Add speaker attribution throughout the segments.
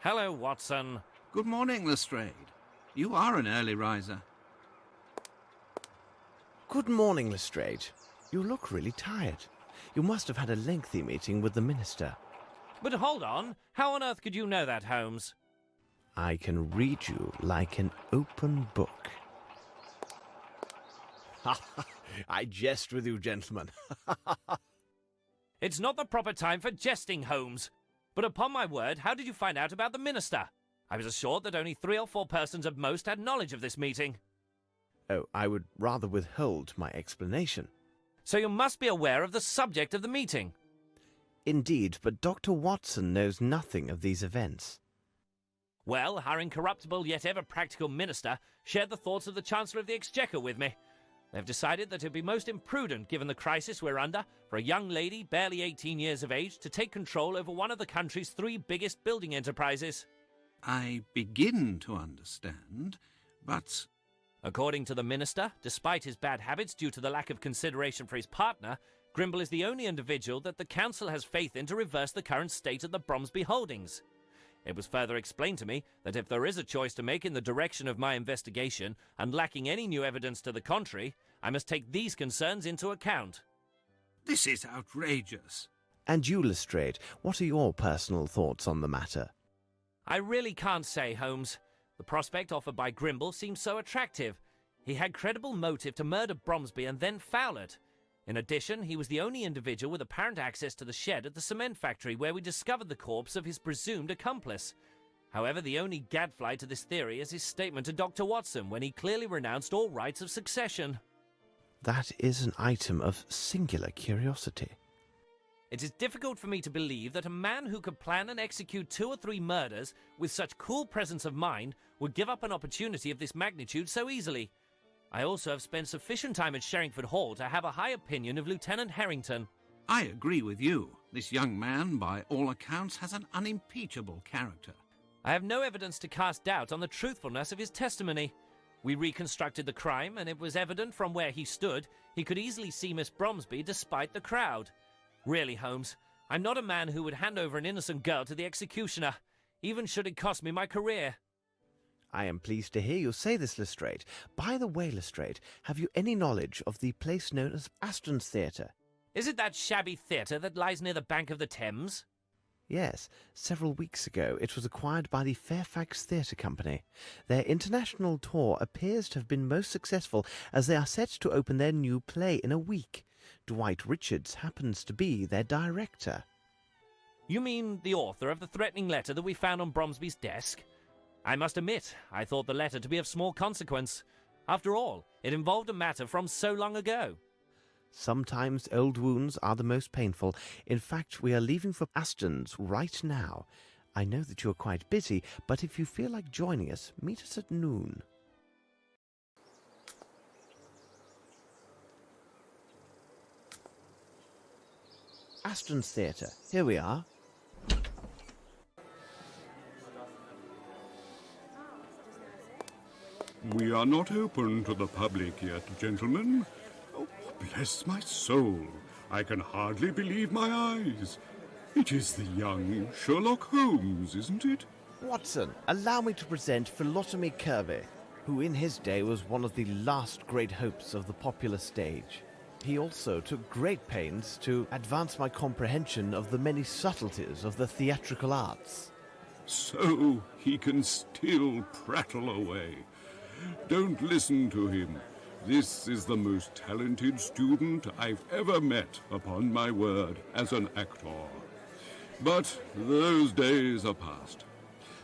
Speaker 1: Hello, Watson.
Speaker 2: Good morning, Lestrade. You are an early riser.
Speaker 3: Good morning, Lestrade. You look really tired. You must have had a lengthy meeting with the minister.
Speaker 1: But hold on. How on earth could you know that, Holmes?
Speaker 3: I can read you like an open book. I jest with you, gentlemen.
Speaker 1: It's not the proper time for jesting, Holmes. But upon my word, how did you find out about the minister? I was assured that only 3 or 4 persons at most had knowledge of this meeting.
Speaker 3: Oh, I would rather withhold my explanation.
Speaker 1: So you must be aware of the subject of the meeting.
Speaker 3: Indeed, but Dr. Watson knows nothing of these events.
Speaker 1: Well, our incorruptible yet ever-practical minister shared the thoughts of the Chancellor of the Exchequer with me. They've decided that it would be most imprudent, given the crisis we're under, for a young lady barely 18 years of age to take control over one of the country's 3 biggest building enterprises.
Speaker 2: I begin to understand, but...
Speaker 1: According to the minister, despite his bad habits due to the lack of consideration for his partner, Grimble is the only individual that the council has faith in to reverse the current state of the Bromsby holdings. It was further explained to me that if there is a choice to make in the direction of my investigation, and lacking any new evidence to the contrary, I must take these concerns into account.
Speaker 2: This is outrageous.
Speaker 3: And you, Lestrade, what are your personal thoughts on the matter?
Speaker 1: I really can't say, Holmes. The prospect offered by Grimble seemed so attractive. He had credible motive to murder Bromsby and then foul it. In addition, he was the only individual with apparent access to the shed at the cement factory where we discovered the corpse of his presumed accomplice. However, the only gadfly to this theory is his statement to Dr. Watson when he clearly renounced all rights of succession.
Speaker 3: That is an item of singular curiosity.
Speaker 1: It is difficult for me to believe that a man who could plan and execute 2 or 3 murders with such cool presence of mind would give up an opportunity of this magnitude so easily. I also have spent sufficient time at Sherringford Hall to have a high opinion of Lieutenant Harrington.
Speaker 2: I agree with you. This young man, by all accounts, has an unimpeachable character.
Speaker 1: I have no evidence to cast doubt on the truthfulness of his testimony. We reconstructed the crime, and it was evident from where he stood he could easily see Miss Bromsby despite the crowd. Really, Holmes, I'm not a man who would hand over an innocent girl to the executioner, even should it cost me my career.
Speaker 3: I am pleased to hear you say this, Lestrade. By the way, Lestrade, have you any knowledge of the place known as Aston's Theatre?
Speaker 1: Is it that shabby theatre that lies near the bank of the Thames?
Speaker 3: Yes, several weeks ago it was acquired by the Fairfax Theatre Company. Their international tour appears to have been most successful, as they are set to open their new play in a week. Dwight Richards happens to be their director.
Speaker 1: You mean the author of the threatening letter that we found on Bromsby's desk? I must admit, I thought the letter to be of small consequence. After all, it involved a matter from so long ago.
Speaker 3: Sometimes old wounds are the most painful. In fact, we are leaving for Aston's right now. I know that you are quite busy, but if you feel like joining us, meet us at noon. Aston's Theatre. Here we are.
Speaker 4: We are not open to the public yet, gentlemen. Oh, bless my soul. I can hardly believe my eyes. It is the young Sherlock Holmes, isn't it?
Speaker 3: Watson, allow me to present Philotomy Kirby, who in his day was one of the last great hopes of the popular stage. He also took great pains to advance my comprehension of the many subtleties of the theatrical arts.
Speaker 4: So he can still prattle away. Don't listen to him. This is the most talented student I've ever met, upon my word, as an actor. But those days are past.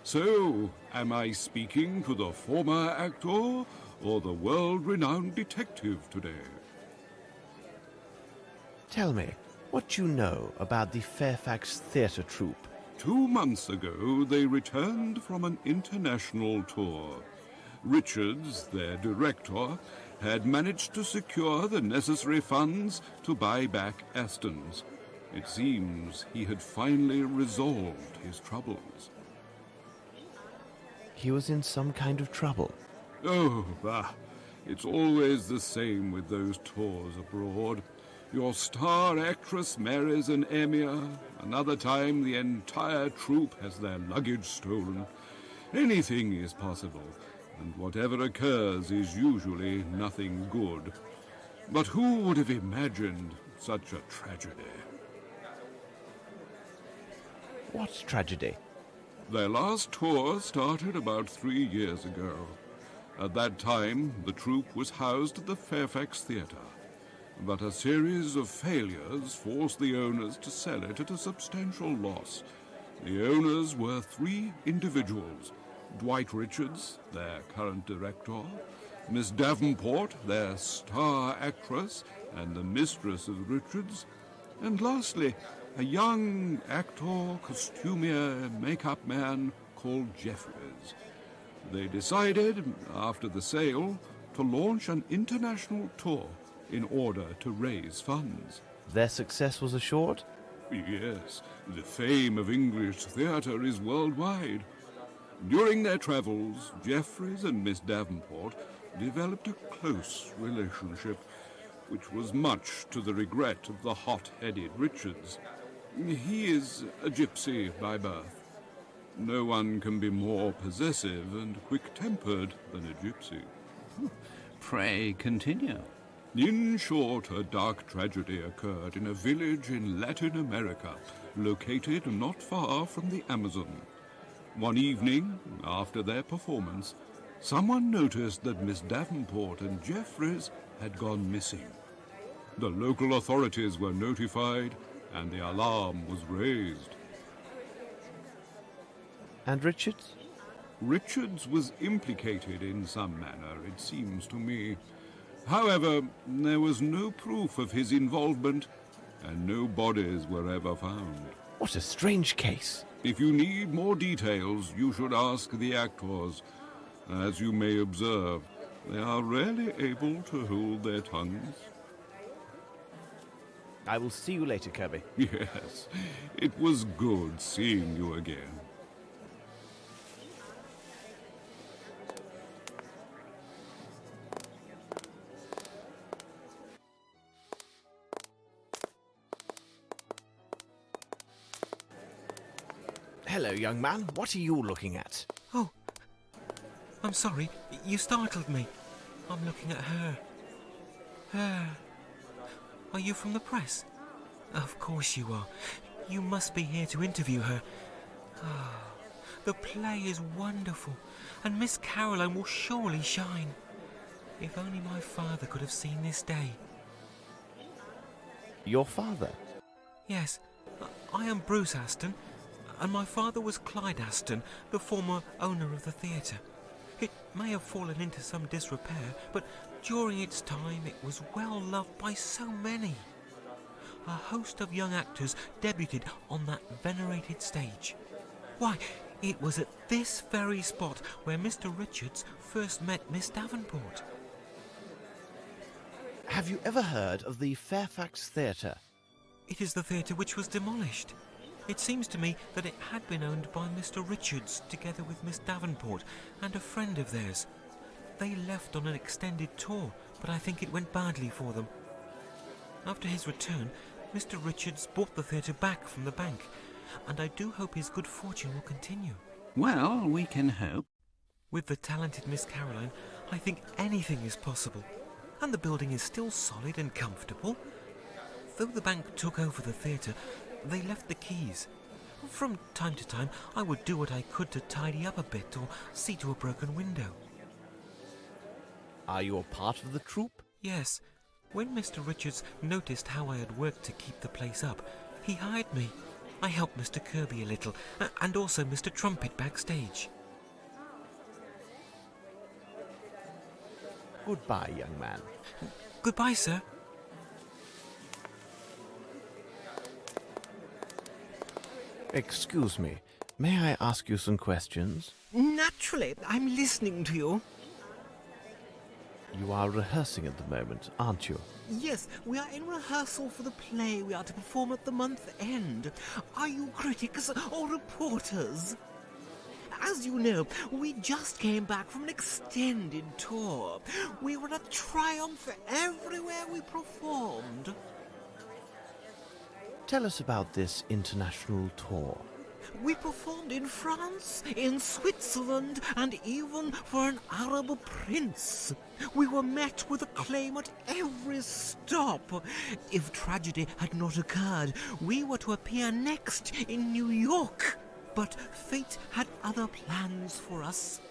Speaker 4: So, am I speaking to the former actor or the world-renowned detective today?
Speaker 3: Tell me, what you know about the Fairfax Theatre Troupe?
Speaker 4: 2 months ago, they returned from an international tour. Richards, their director, had managed to secure the necessary funds to buy back Aston's. It seems he had finally resolved his troubles.
Speaker 3: He was in some kind of trouble.
Speaker 4: Oh, it's always the same with those tours abroad. Your star actress marries an emir. Another time the entire troupe has their luggage stolen. Anything is possible, and whatever occurs is usually nothing good. But who would have imagined such a tragedy?
Speaker 3: What tragedy?
Speaker 4: Their last tour started about 3 years ago. At that time, the troupe was housed at the Fairfax Theatre. But a series of failures forced the owners to sell it at a substantial loss. The owners were 3 individuals: Dwight Richards, their current director, Miss Davenport, their star actress and the mistress of Richards, and lastly, a young actor, costumier, makeup man called Jeffries. They decided, after the sale, to launch an international tour in order to raise funds.
Speaker 3: Their success was assured?
Speaker 4: Yes, the fame of English theatre is worldwide. During their travels, Jeffries and Miss Davenport developed a close relationship, which was much to the regret of the hot-headed Richards. He is a gypsy by birth. No one can be more possessive and quick-tempered than a gypsy.
Speaker 2: Pray continue.
Speaker 4: In short, a dark tragedy occurred in a village in Latin America, located not far from the Amazon. One evening, after their performance, someone noticed that Miss Davenport and Jeffries had gone missing. The local authorities were notified, and the alarm was raised.
Speaker 3: And Richards?
Speaker 4: Richards was implicated in some manner, it seems to me. However, there was no proof of his involvement, and no bodies were ever found.
Speaker 3: What a strange case.
Speaker 4: If you need more details, you should ask the actors. As you may observe, they are rarely able to hold their tongues.
Speaker 3: I will see you later, Kirby.
Speaker 4: Yes, it was good seeing you again.
Speaker 3: Hello, young man. What are you looking at?
Speaker 5: Oh, I'm sorry. You startled me. I'm looking at her. Her. Are you from the press? Of course you are. You must be here to interview her. Ah, the play is wonderful, and Miss Caroline will surely shine. If only my father could have seen this day.
Speaker 3: Your father?
Speaker 5: Yes, I am Bruce Aston, and my father was Clyde Aston, the former owner of the theatre. It may have fallen into some disrepair, but during its time it was well loved by so many. A host of young actors debuted on that venerated stage. Why, it was at this very spot where Mr. Richards first met Miss Davenport.
Speaker 3: Have you ever heard of the Fairfax Theatre?
Speaker 5: It is the theatre which was demolished. It seems to me that it had been owned by Mr. Richards together with Miss Davenport and a friend of theirs. They left on an extended tour, but I think it went badly for them. After his return, Mr. Richards bought the theatre back from the bank, and I do hope his good fortune will continue.
Speaker 2: Well, we can hope.
Speaker 5: With the talented Miss Caroline, I think anything is possible. And the building is still solid and comfortable. Though the bank took over the theatre, they left the keys. From time to time, I would do what I could to tidy up a bit or see to a broken window.
Speaker 3: Are you a part of the troupe?
Speaker 5: Yes. When Mr. Richards noticed how I had worked to keep the place up, he hired me. I helped Mr. Kirby a little, and also Mr. Trumpet backstage.
Speaker 3: Goodbye, young man.
Speaker 5: Goodbye, sir.
Speaker 3: Excuse me. May I ask you some questions?
Speaker 5: Naturally, I'm listening to you.
Speaker 3: You are rehearsing at the moment, aren't you?
Speaker 5: Yes, we are in rehearsal for the play we are to perform at the month end. Are you critics or reporters? As you know, we just came back from an extended tour. We were a triumph everywhere we performed.
Speaker 3: Tell us about this international tour.
Speaker 5: We performed in France, in Switzerland, and even for an Arab prince. We were met with acclaim at every stop. If tragedy had not occurred, we were to appear next in New York. But fate had other plans for us.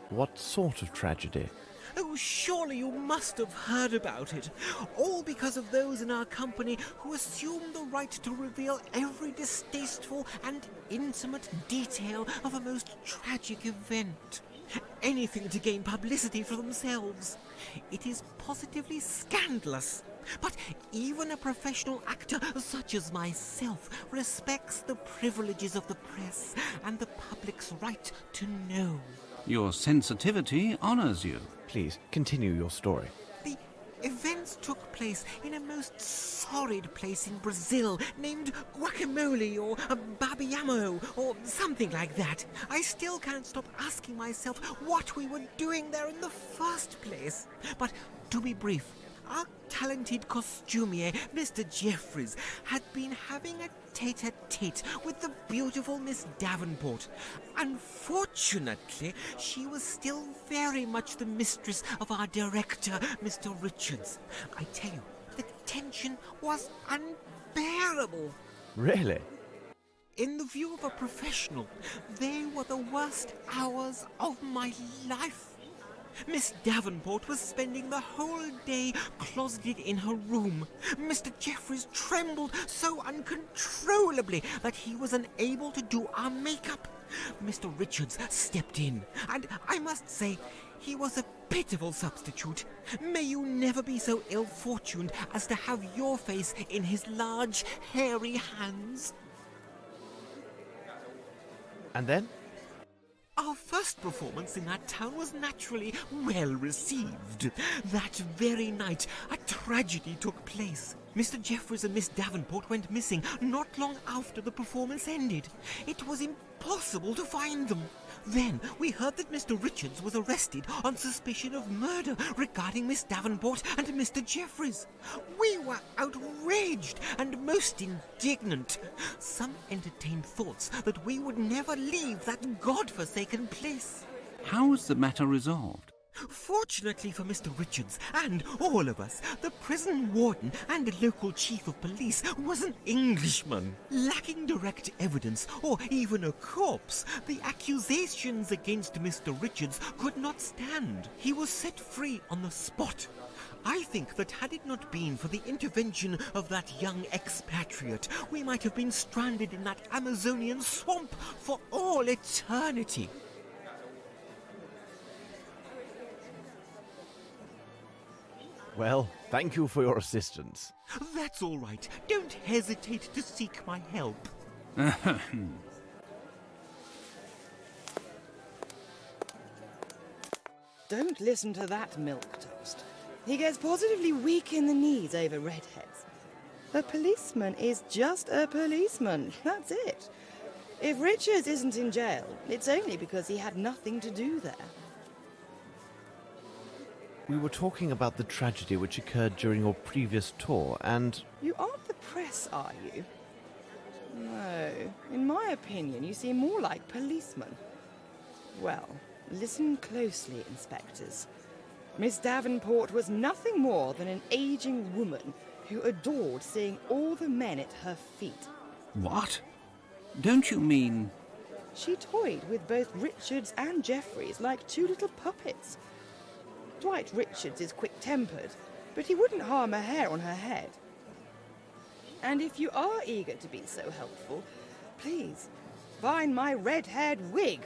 Speaker 3: What sort of tragedy?
Speaker 5: Oh, surely you must have heard about it. All because of those in our company who assumed the right to reveal every distasteful and intimate detail of a most tragic event. Anything to gain publicity for themselves. It is positively scandalous. But even a professional actor such as myself respects the privileges of the press and the public's right to know.
Speaker 2: Your sensitivity honours you.
Speaker 3: Please, continue your story.
Speaker 5: The events took place in a most sordid place in Brazil named Guacamole or Babiamo or something like that. I still can't stop asking myself what we were doing there in the first place. But to be brief, our talented costumier, Mr. Jeffries, had been having a tete-a-tete with the beautiful Miss Davenport. Unfortunately, she was still very much the mistress of our director, Mr. Richards. I tell you, the tension was unbearable.
Speaker 3: Really?
Speaker 5: In the view of a professional, they were the worst hours of my life. Miss Davenport was spending the whole day closeted in her room. Mr. Jeffries trembled so uncontrollably that he was unable to do our makeup. Mr. Richards stepped in, and I must say, he was a pitiful substitute. May you never be so ill-fortuned as to have your face in his large, hairy hands.
Speaker 3: And then?
Speaker 5: Our first performance in that town was naturally well received. That very night, a tragedy took place. Mr. Jeffries and Miss Davenport went missing not long after the performance ended. It was impossible to find them. Then we heard that Mr. Richards was arrested on suspicion of murder regarding Miss Davenport and Mr. Jeffries. We were outraged and most indignant. Some entertained thoughts that we would never leave that godforsaken place.
Speaker 2: How was the matter resolved?
Speaker 5: Fortunately for Mr. Richards and all of us, the prison warden and local chief of police was an Englishman. Lacking direct evidence or even a corpse, the accusations against Mr. Richards could not stand. He was set free on the spot. I think that had it not been for the intervention of that young expatriate, we might have been stranded in that Amazonian swamp for all eternity.
Speaker 3: Well, thank you for your assistance.
Speaker 5: That's all right. Don't hesitate to seek my help.
Speaker 6: Don't listen to that milk toast. He gets positively weak in the knees over redheads. A policeman is just a policeman. That's it. If Richards isn't in jail, it's only because he had nothing to do there.
Speaker 3: We were talking about the tragedy which occurred during your previous tour, and...
Speaker 6: You aren't the press, are you? No. In my opinion, you seem more like policemen. Well, listen closely, inspectors. Miss Davenport was nothing more than an aging woman who adored seeing all the men at her feet.
Speaker 2: What? Don't you mean...
Speaker 6: She toyed with both Richards and Jeffries like two little puppets. Dwight Richards is quick-tempered, but he wouldn't harm a hair on her head. And if you are eager to be so helpful, please, find my red-haired wig.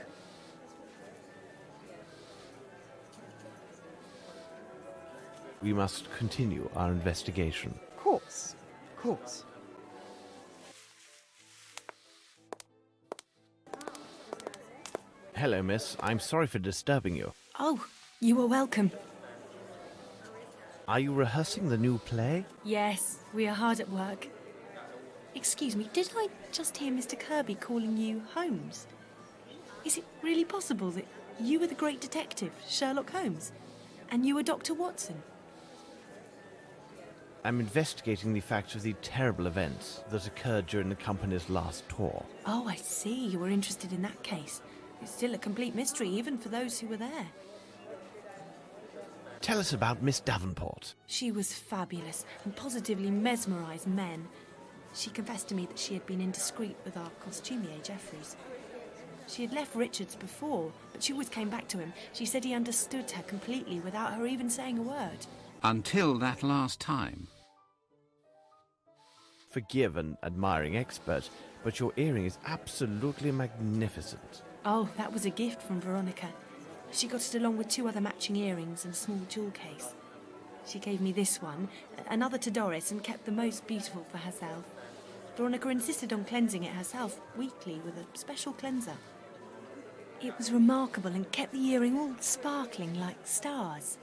Speaker 3: We must continue our investigation.
Speaker 6: Of course, of course.
Speaker 3: Hello, miss. I'm sorry for disturbing you.
Speaker 7: Oh, you are welcome.
Speaker 3: Are you rehearsing the new play?
Speaker 7: Yes, we are hard at work. Excuse me, did I just hear Mr. Kirby calling you Holmes? Is it really possible that you were the great detective, Sherlock Holmes, and you were Dr. Watson?
Speaker 3: I'm investigating the facts of the terrible events that occurred during the company's last tour.
Speaker 7: Oh, I see. You were interested in that case. It's still a complete mystery, even for those who were there.
Speaker 3: Tell us about Miss Davenport.
Speaker 7: She was fabulous and positively mesmerised men. She confessed to me that she had been indiscreet with our costumier, Jeffries. She had left Richards before, but she always came back to him. She said he understood her completely without her even saying a word.
Speaker 2: Until that last time.
Speaker 3: Forgive an admiring expert, but your earring is absolutely magnificent.
Speaker 7: Oh, that was a gift from Veronica. She got it along with 2 other matching earrings and a small jewel case. She gave me this one, another to Doris, and kept the most beautiful for herself. Veronica insisted on cleansing it herself weekly with a special cleanser. It was remarkable and kept the earring all sparkling like stars.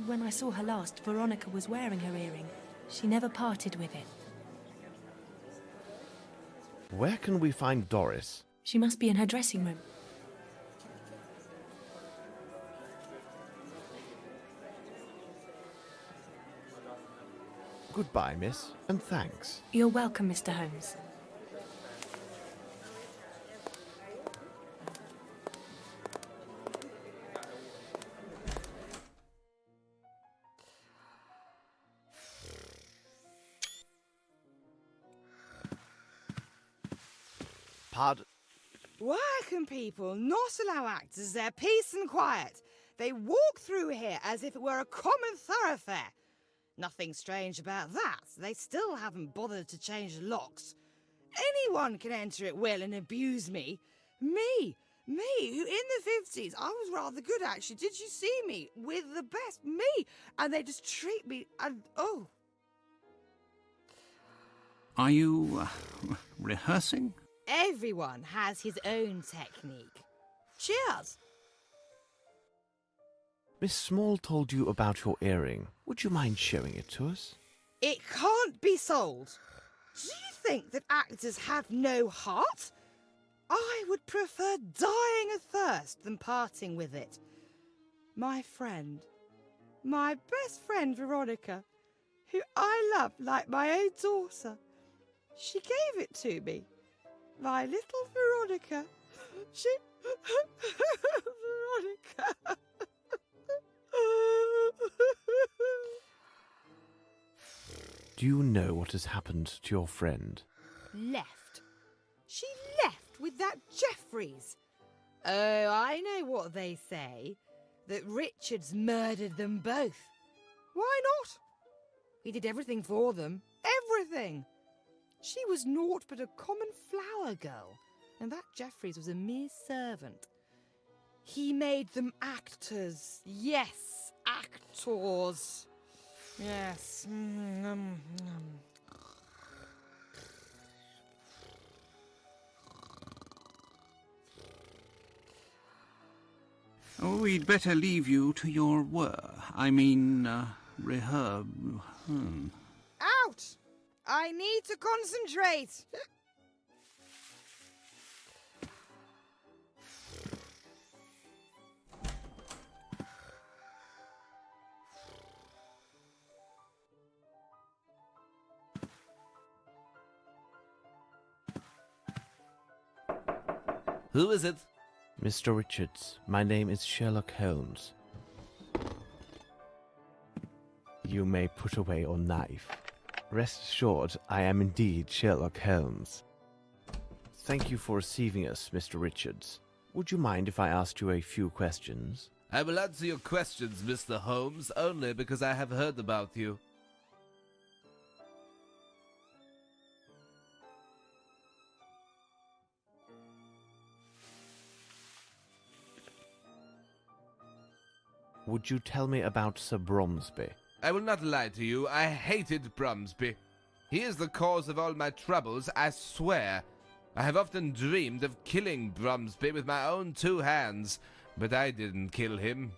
Speaker 7: When I saw her last, Veronica was wearing her earring. She never parted with it.
Speaker 3: Where can we find Doris?
Speaker 7: She must be in her dressing room.
Speaker 3: Goodbye, miss, and thanks.
Speaker 7: You're welcome, Mr. Holmes.
Speaker 3: Pardon?
Speaker 6: Why can people not allow actors their peace and quiet? They walk through here as if it were a common thoroughfare. Nothing strange about that. They still haven't bothered to change the locks. Anyone can enter at will and abuse me. Me, who in the 50s, I was rather good actually. Did you see me? With the best, me. And they just treat me, and oh.
Speaker 2: Are you rehearsing?
Speaker 6: Everyone has his own technique. Cheers.
Speaker 3: Miss Small told you about your earring. Would you mind showing it to us?
Speaker 6: It can't be sold. Do you think that actors have no heart? I would prefer dying of thirst than parting with it. My friend, my best friend Veronica, who I love like my own daughter, she gave it to me. My little Veronica. She... Veronica...
Speaker 3: Do you know what has happened to your friend?
Speaker 6: Left. She left with that Jeffries. Oh, I know what they say. That Richards murdered them both. Why not? He did everything for them. Everything. She was naught but a common flower girl, and that Jeffries was a mere servant. He made them actors. Yes, actors. Yes.
Speaker 2: Oh, we'd better leave you to your work. I mean,
Speaker 6: Out! I need to concentrate.
Speaker 1: Who is it?
Speaker 3: Mr. Richards, my name is Sherlock Holmes. You may put away your knife. Rest assured, I am indeed Sherlock Holmes. Thank you for receiving us, Mr. Richards. Would you mind if I asked you a few questions?
Speaker 8: I will answer your questions, Mr. Holmes, only because I have heard about you.
Speaker 3: Would you tell me about Sir Bromsby?
Speaker 8: I will not lie to you, I hated Bromsby. He is the cause of all my troubles, I swear. I have often dreamed of killing Bromsby with my own 2 hands, but I didn't kill him.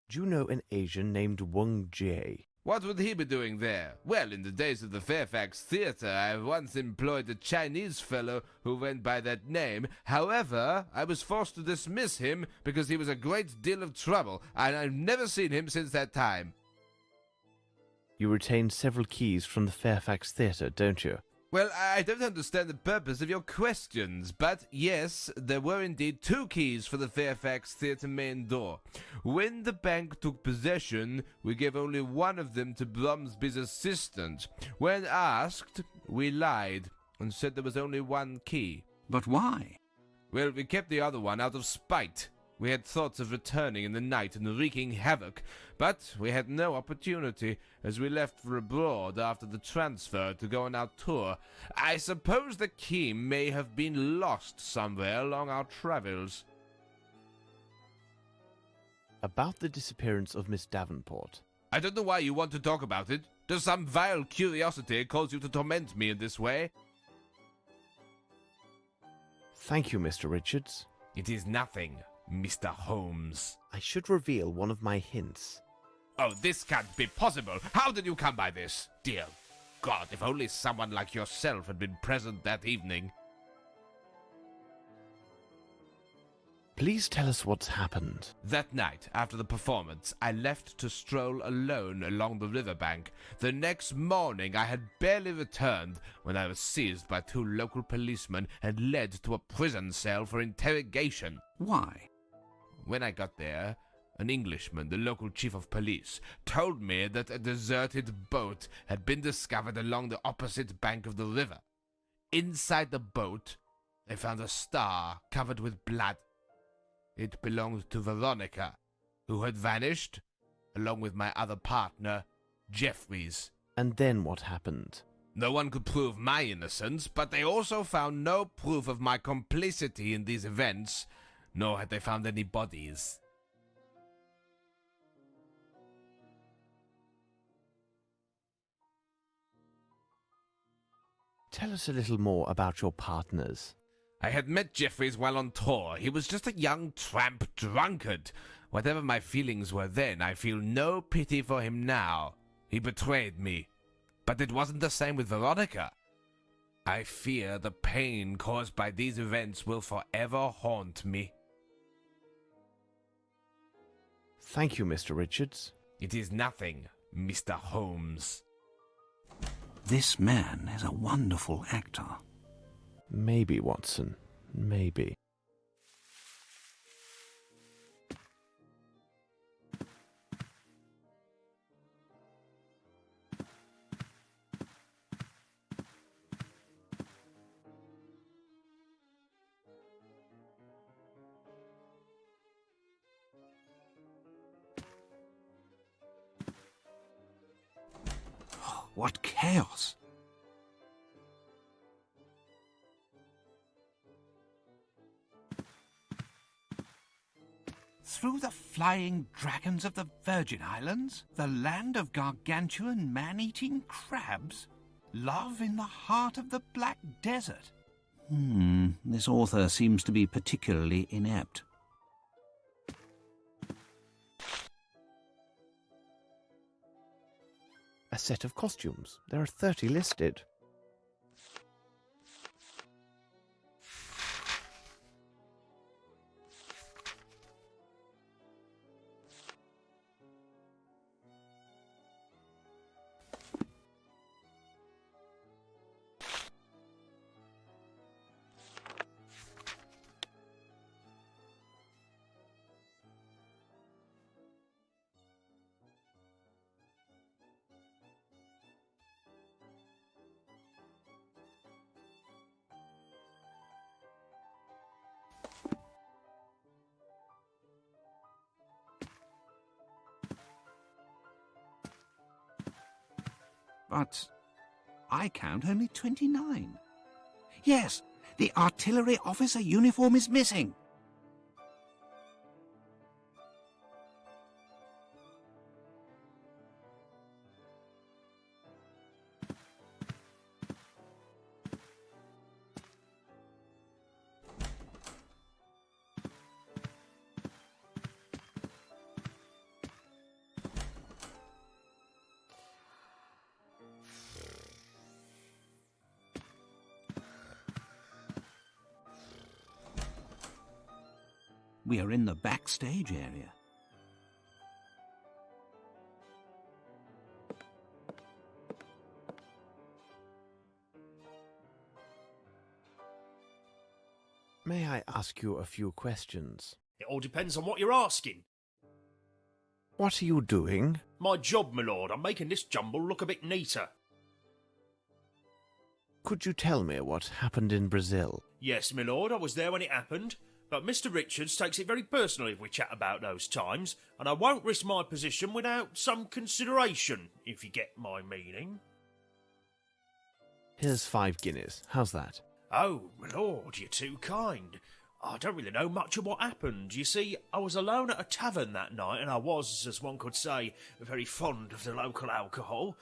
Speaker 3: Do you know an Asian named Wang Jie?
Speaker 8: What would he be doing there? Well, in the days of the Fairfax Theatre, I once employed a Chinese fellow who went by that name. However, I was forced to dismiss him because he was a great deal of trouble, and I've never seen him since that time.
Speaker 3: You retain several keys from the Fairfax Theatre, don't you?
Speaker 8: Well, I don't understand the purpose of your questions, but yes, there were indeed 2 keys for the Fairfax Theatre main door. When the bank took possession, we gave only one of them to Bromsby's assistant. When asked, we lied and said there was only 1 key.
Speaker 2: But why?
Speaker 8: Well, we kept the other one out of spite. We had thoughts of returning in the night and wreaking havoc, but we had no opportunity, as we left for abroad after the transfer to go on our tour. I suppose the key may have been lost somewhere along our travels.
Speaker 3: About the disappearance of Miss Davenport.
Speaker 8: I don't know why you want to talk about it. Does some vile curiosity cause you to torment me in this way?
Speaker 3: Thank you, Mr. Richards.
Speaker 8: It is nothing, Mr. Holmes.
Speaker 3: I should reveal one of my hints.
Speaker 8: Oh, this can't be possible. How did you come by this? Dear God, if only someone like yourself had been present that evening.
Speaker 3: Please tell us what's happened.
Speaker 8: That night, after the performance, I left to stroll alone along the riverbank. The next morning, I had barely returned when I was seized by 2 local policemen and led to a prison cell for interrogation.
Speaker 2: Why?
Speaker 8: When I got there, an Englishman, the local chief of police, told me that a deserted boat had been discovered along the opposite bank of the river. Inside the boat, they found a star covered with blood. It belonged to Veronica, who had vanished, along with my other partner, Jeffries.
Speaker 3: And then what happened?
Speaker 8: No one could prove my innocence, but they also found no proof of my complicity in these events, nor had they found any bodies.
Speaker 3: Tell us a little more about your partners.
Speaker 8: I had met Jeffries while on tour. He was just a young tramp drunkard. Whatever my feelings were then, I feel no pity for him now. He betrayed me. But it wasn't the same with Veronica. I fear the pain caused by these events will forever haunt me.
Speaker 3: Thank you, Mr. Richards.
Speaker 8: It is nothing, Mr. Holmes.
Speaker 2: This man is a wonderful actor.
Speaker 3: Maybe, Watson. Maybe.
Speaker 2: What chaos! Through the flying dragons of the Virgin Islands, the land of gargantuan man-eating crabs, love in the heart of the Black Desert. This author seems to be particularly inept.
Speaker 3: A set of costumes. There are 30 listed.
Speaker 2: But I count only 29. Yes, the artillery officer uniform is missing. We are in the backstage area.
Speaker 3: May I ask you a few questions?
Speaker 9: It all depends on what you're asking.
Speaker 3: What are you doing?
Speaker 9: My job, my lord. I'm making this jumble look a bit neater.
Speaker 3: Could you tell me what happened in Brazil?
Speaker 9: Yes, my lord, I was there when it happened. But Mr. Richards takes it very personally if we chat about those times, and I won't risk my position without some consideration, if you get my meaning.
Speaker 3: Here's 5 guineas. How's that?
Speaker 9: Oh, my lord, you're too kind. I don't really know much of what happened. You see, I was alone at a tavern that night, and I was, as one could say, very fond of the local alcohol.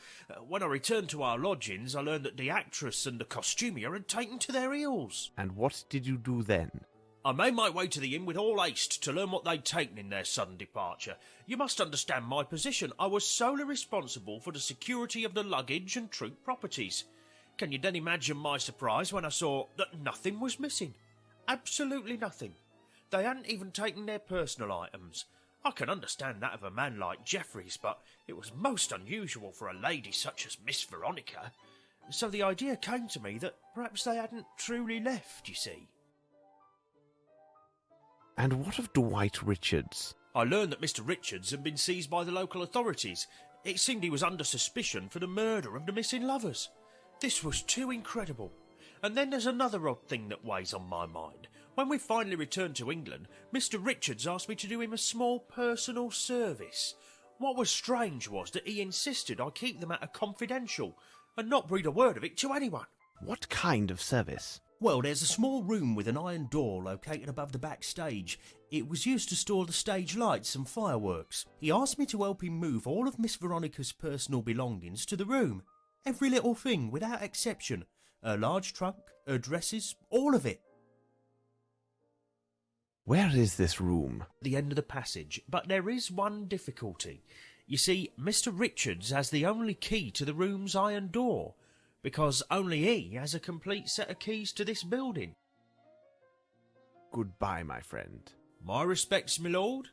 Speaker 9: When I returned to our lodgings, I learned that the actress and the costumier had taken to their heels.
Speaker 3: And what did you do then?
Speaker 9: I made my way to the inn with all haste to learn what they'd taken in their sudden departure. You must understand my position. I was solely responsible for the security of the luggage and troop properties. Can you then imagine my surprise when I saw that nothing was missing? Absolutely nothing. They hadn't even taken their personal items. I can understand that of a man like Jeffries, but it was most unusual for a lady such as Miss Veronica. So the idea came to me that perhaps they hadn't truly left, you see.
Speaker 3: And what of Dwight Richards?
Speaker 9: I learned that Mr. Richards had been seized by the local authorities. It seemed he was under suspicion for the murder of the missing lovers. This was too incredible. And then there's another odd thing that weighs on my mind. When we finally returned to England, Mr. Richards asked me to do him a small personal service. What was strange was that he insisted I keep the matter confidential and not breathe a word of it to anyone.
Speaker 3: What kind of service?
Speaker 10: Well, there's a small room with an iron door located above the backstage. It was used to store the stage lights and fireworks. He asked me to help him move all of Miss Veronica's personal belongings to the room. Every little thing, without exception. Her large trunk, her dresses, all of it.
Speaker 3: Where is this room?
Speaker 9: The end of the passage, but there is one difficulty. You see, Mr. Richards has the only key to the room's iron door, because only he has a complete set of keys to this building.
Speaker 3: Goodbye, my friend.
Speaker 9: My respects, my lord.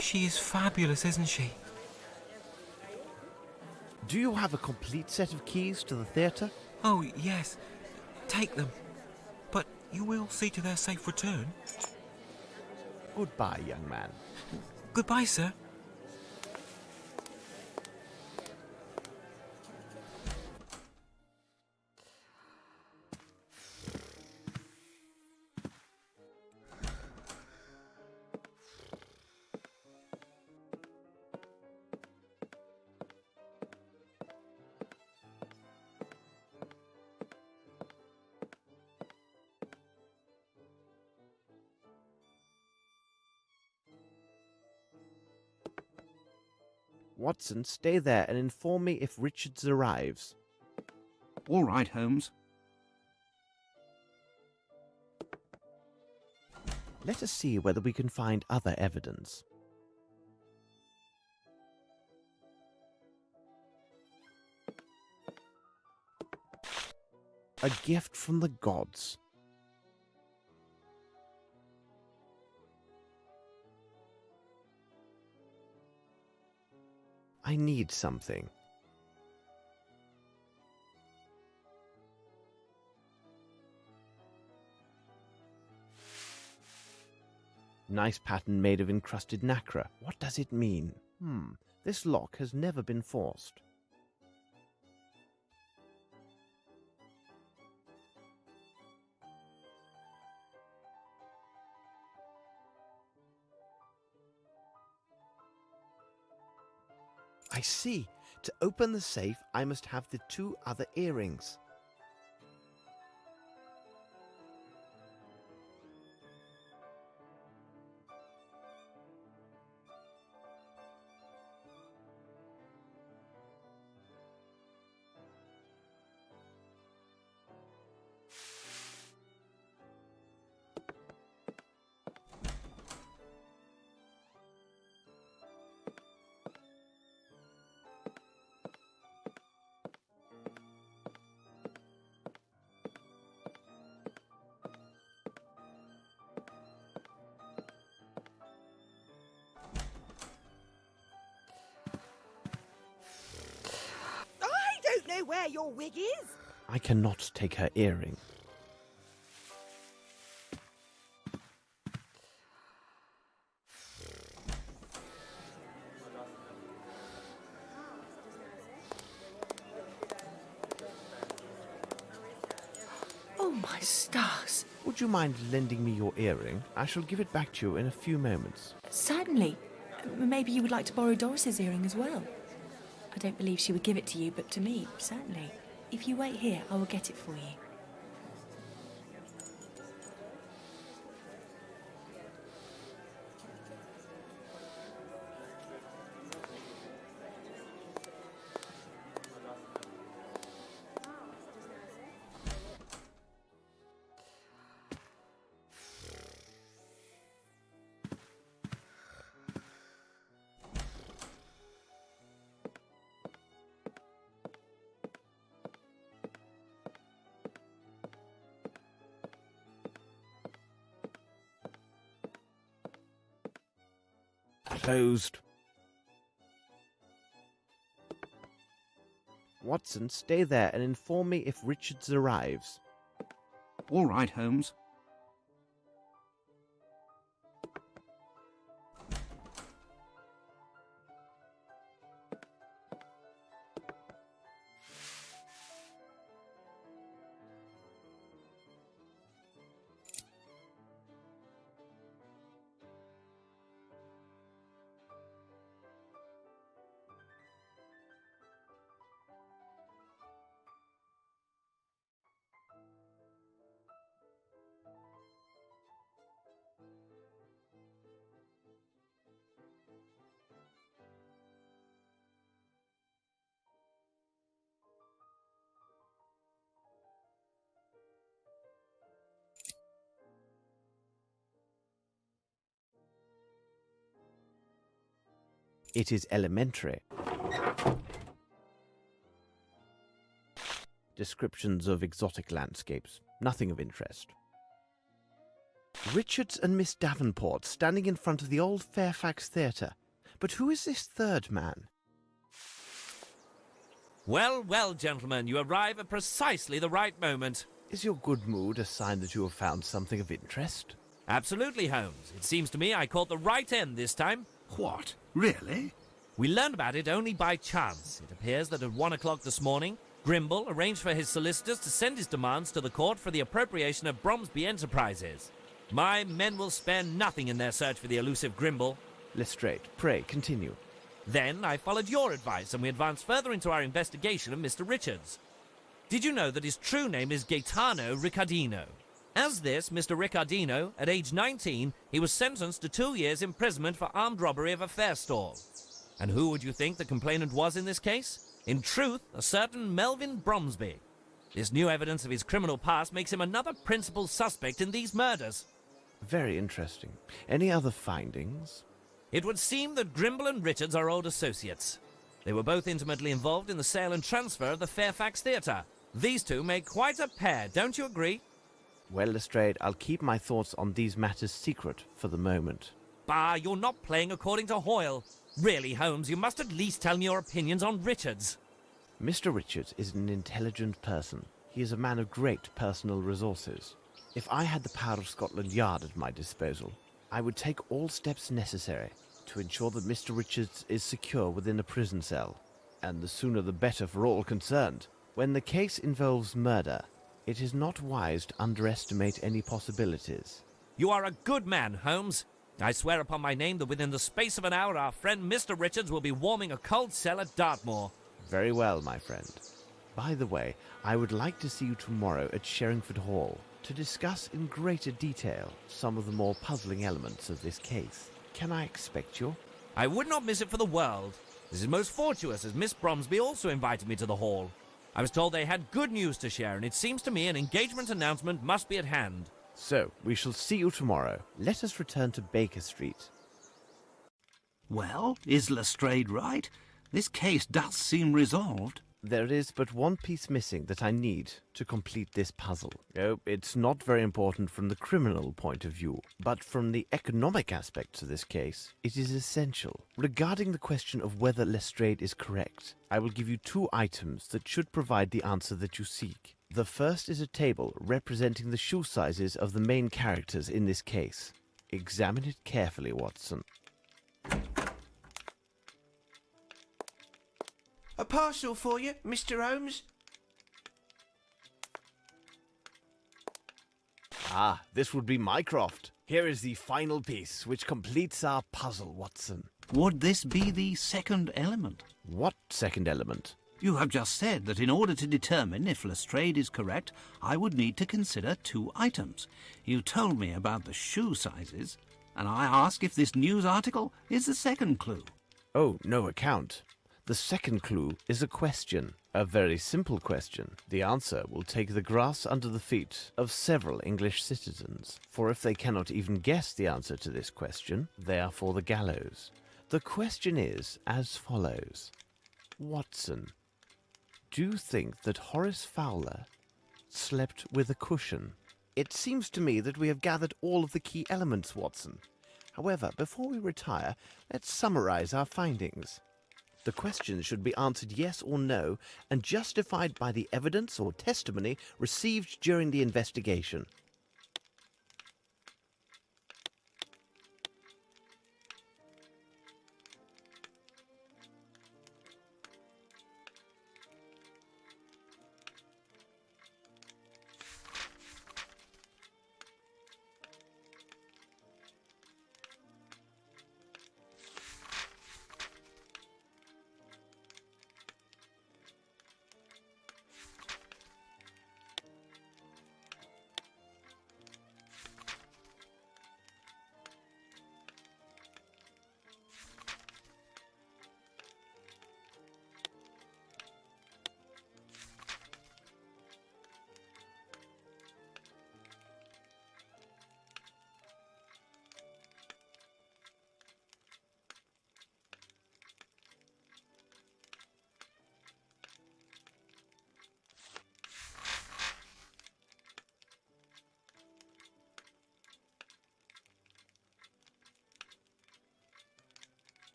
Speaker 5: She is fabulous, isn't she?
Speaker 3: Do you have a complete set of keys to the theatre?
Speaker 5: Oh, yes. Take them. But you will see to their safe return.
Speaker 3: Goodbye, young man.
Speaker 5: Goodbye, sir.
Speaker 3: Watson, stay there and inform me if Richards arrives.
Speaker 2: All right, Holmes.
Speaker 3: Let us see whether we can find other evidence. A gift from the gods. I need something. Nice pattern made of encrusted nacre. What does it mean? This lock has never been forced. I see. To open the safe, I must have the 2 other earrings.
Speaker 6: where your wig is?
Speaker 3: I cannot take her earring.
Speaker 7: Oh, my stars.
Speaker 3: Would you mind lending me your earring? I shall give it back to you in a few moments.
Speaker 7: Certainly. Maybe you would like to borrow Doris's earring as well. I don't believe she would give it to you, but to me, certainly. If you wait here, I will get it for you.
Speaker 3: Closed. Watson, stay there and inform me if Richards arrives.
Speaker 2: All right, Holmes.
Speaker 3: It is elementary. Descriptions of exotic landscapes. Nothing of interest. Richards and Miss Davenport standing in front of the old Fairfax Theatre. But who is this third man?
Speaker 1: Well, well, gentlemen, you arrive at precisely the right moment.
Speaker 3: Is your good mood a sign that you have found something of interest?
Speaker 1: Absolutely, Holmes. It seems to me I caught the right end this time.
Speaker 2: What? Really?
Speaker 1: We learned about it only by chance. It appears that at 1 o'clock this morning, Grimble arranged for his solicitors to send his demands to the court for the appropriation of Bromsby Enterprises. My men will spare nothing in their search for the elusive Grimble.
Speaker 3: Lestrade, pray, continue.
Speaker 1: Then I followed your advice and we advanced further into our investigation of Mr. Richards. Did you know that his true name is Gaetano Riccardino? As this Mr. Riccardino, at age 19, he was sentenced to 2 years imprisonment for armed robbery of a fair stall. And who would you think the complainant was in this case? In truth, a certain Melvin Bromsby. This new evidence of his criminal past makes him another principal suspect in these murders.
Speaker 3: Very interesting. Any other findings?
Speaker 1: It would seem that Grimble and Richards are old associates. They were both intimately involved in the sale and transfer of the Fairfax Theatre. These two make quite a pair, don't you agree?
Speaker 3: Well, Lestrade, I'll keep my thoughts on these matters secret for the moment.
Speaker 1: Bah, you're not playing according to Hoyle. Really, Holmes, you must at least tell me your opinions on Richards.
Speaker 3: Mr. Richards is an intelligent person. He is a man of great personal resources. If I had the power of Scotland Yard at my disposal, I would take all steps necessary to ensure that Mr. Richards is secure within a prison cell. And the sooner the better for all concerned. When the case involves murder, it is not wise to underestimate any possibilities.
Speaker 1: You are a good man, Holmes. I swear upon my name that within the space of an hour our friend Mr. Richards will be warming a cold cell at Dartmoor.
Speaker 3: Very well, my friend. By the way, I would like to see you tomorrow at Sherringford Hall to discuss in greater detail some of the more puzzling elements of this case. Can I expect you?
Speaker 1: I would not miss it for the world. This is most fortuitous, as Miss Bromsby also invited me to the hall. I was told they had good news to share, and it seems to me an engagement announcement must be at hand.
Speaker 3: So, we shall see you tomorrow. Let us return to Baker Street.
Speaker 2: Well, is Lestrade right? This case does seem resolved.
Speaker 3: There is but one piece missing that I need to complete this puzzle. Oh, it's not very important from the criminal point of view, but from the economic aspects of this case, it is essential. Regarding the question of whether Lestrade is correct, I will give you 2 items that should provide the answer that you seek. The first is a table representing the shoe sizes of the main characters in this case. Examine it carefully, Watson.
Speaker 11: A parcel for you, Mr. Holmes.
Speaker 3: Ah, this would be Mycroft. Here is the final piece, which completes our puzzle, Watson.
Speaker 2: Would this be the second element?
Speaker 3: What second element?
Speaker 2: You have just said that in order to determine if Lestrade is correct, I would need to consider 2 items. You told me about the shoe sizes, and I ask if this news article is the second clue.
Speaker 3: Oh, no account. The second clue is a question, a very simple question. The answer will take the grass under the feet of several English citizens, for if they cannot even guess the answer to this question, they are for the gallows. The question is as follows. Watson, do you think that Horace Fowler slept with a cushion? It seems to me that we have gathered all of the key elements, Watson. However, before we retire, let's summarize our findings. The question should be answered yes or no and justified by the evidence or testimony received during the investigation.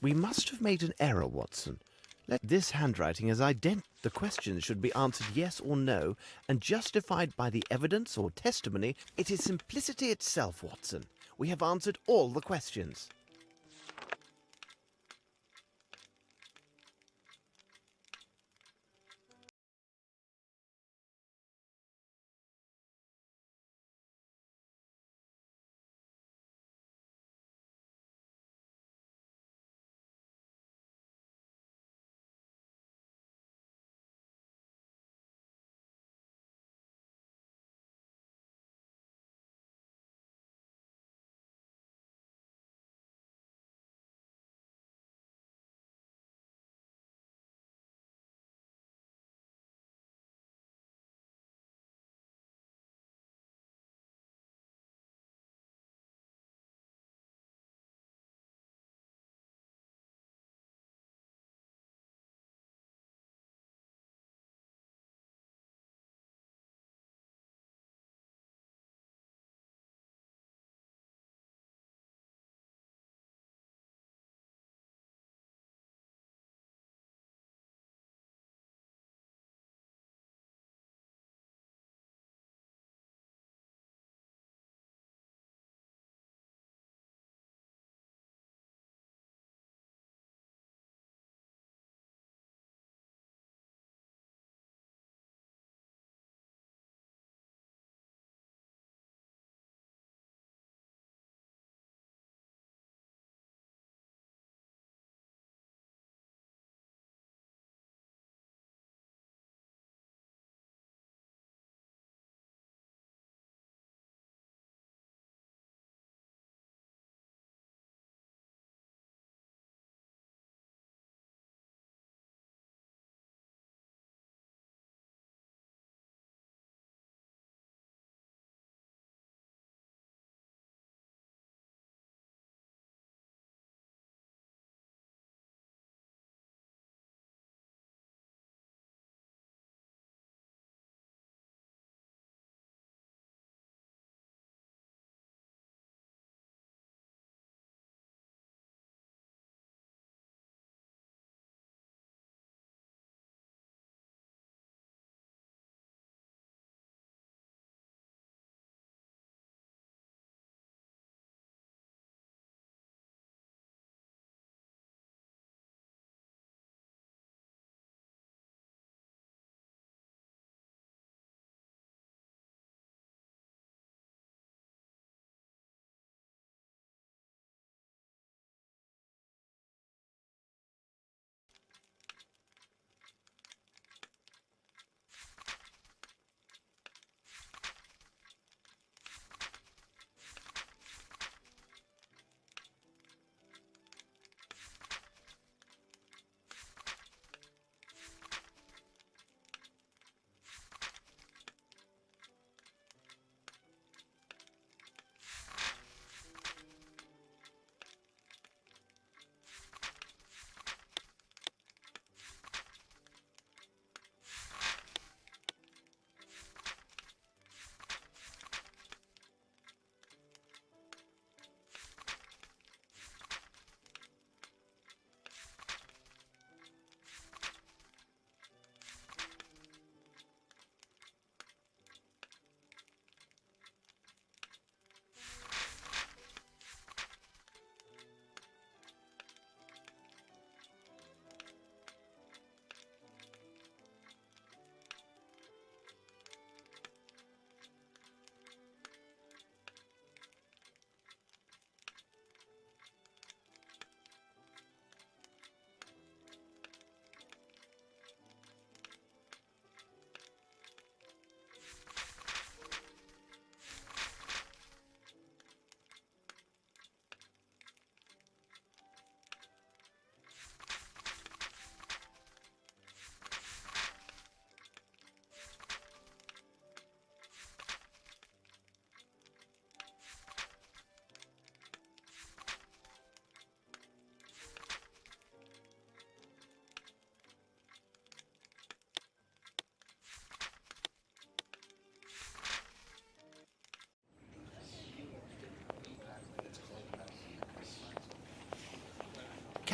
Speaker 3: We must have made an error, Watson. This handwriting is identical. The question should be answered yes or no and justified by the evidence or testimony. It is simplicity itself, Watson. We have answered all the questions.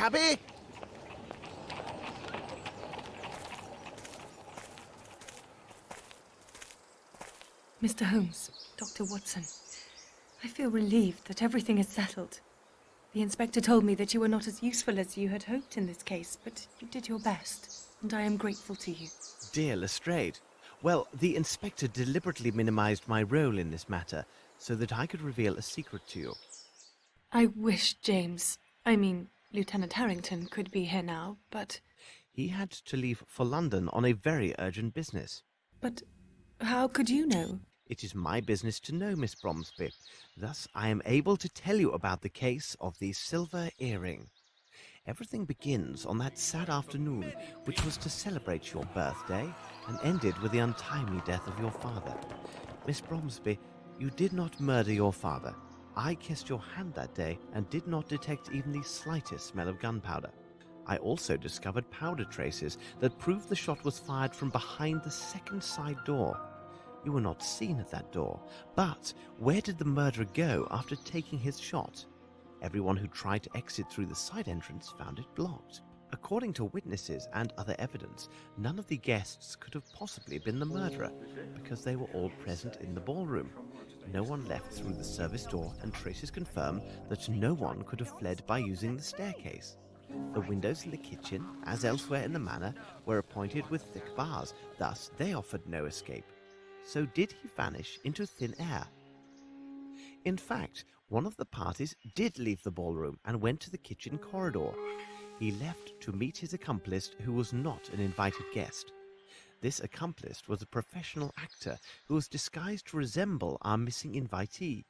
Speaker 3: cabby?
Speaker 7: Mr. Holmes, Dr. Watson, I feel relieved that everything is settled. The inspector told me that you were not as useful as you had hoped in this case, but you did your best, and I am grateful to you.
Speaker 3: Dear Lestrade. Well, the inspector deliberately minimized my role in this matter so that I could reveal a secret to you.
Speaker 7: I wish Lieutenant Harrington could be here now, but...
Speaker 3: He had to leave for London on a very urgent business.
Speaker 7: But how could you know?
Speaker 3: It is my business to know, Miss Bromsby. Thus, I am able to tell you about the case of the silver earring. Everything begins on that sad afternoon, which was to celebrate your birthday, and ended with the untimely death of your father. Miss Bromsby, you did not murder your father. I kissed your hand that day and did not detect even the slightest smell of gunpowder. I also discovered powder traces that proved the shot was fired from behind the second side door. You were not seen at that door, but where did the murderer go after taking his shot? Everyone who tried to exit through the side entrance found it blocked. According to witnesses and other evidence, none of the guests could have possibly been the murderer, because they were all present in the ballroom. No one left through the service door, and traces confirm that no one could have fled by using the staircase. The windows in the kitchen, as elsewhere in the manor, were appointed with thick bars, thus they offered no escape. So did he vanish into thin air? In fact, one of the parties did leave the ballroom and went to the kitchen corridor. He left to meet his accomplice, who was not an invited guest. This accomplice was a professional actor who was disguised to resemble our missing invitee.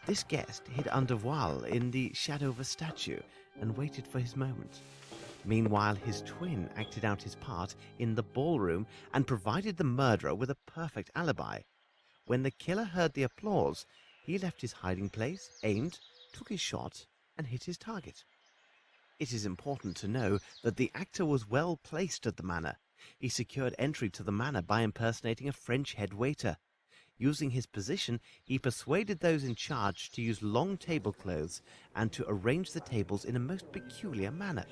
Speaker 3: This guest hid under voile in the shadow of a statue and waited for his moment. Meanwhile, his twin acted out his part in the ballroom and provided the murderer with a perfect alibi. When the killer heard the applause, he left his hiding place, aimed, took his shot, and hit his target. It is important to know that the actor was well placed at the manor. He secured entry to the manor by impersonating a French head waiter. Using his position, he persuaded those in charge to use long tablecloths and to arrange the tables in a most peculiar manner.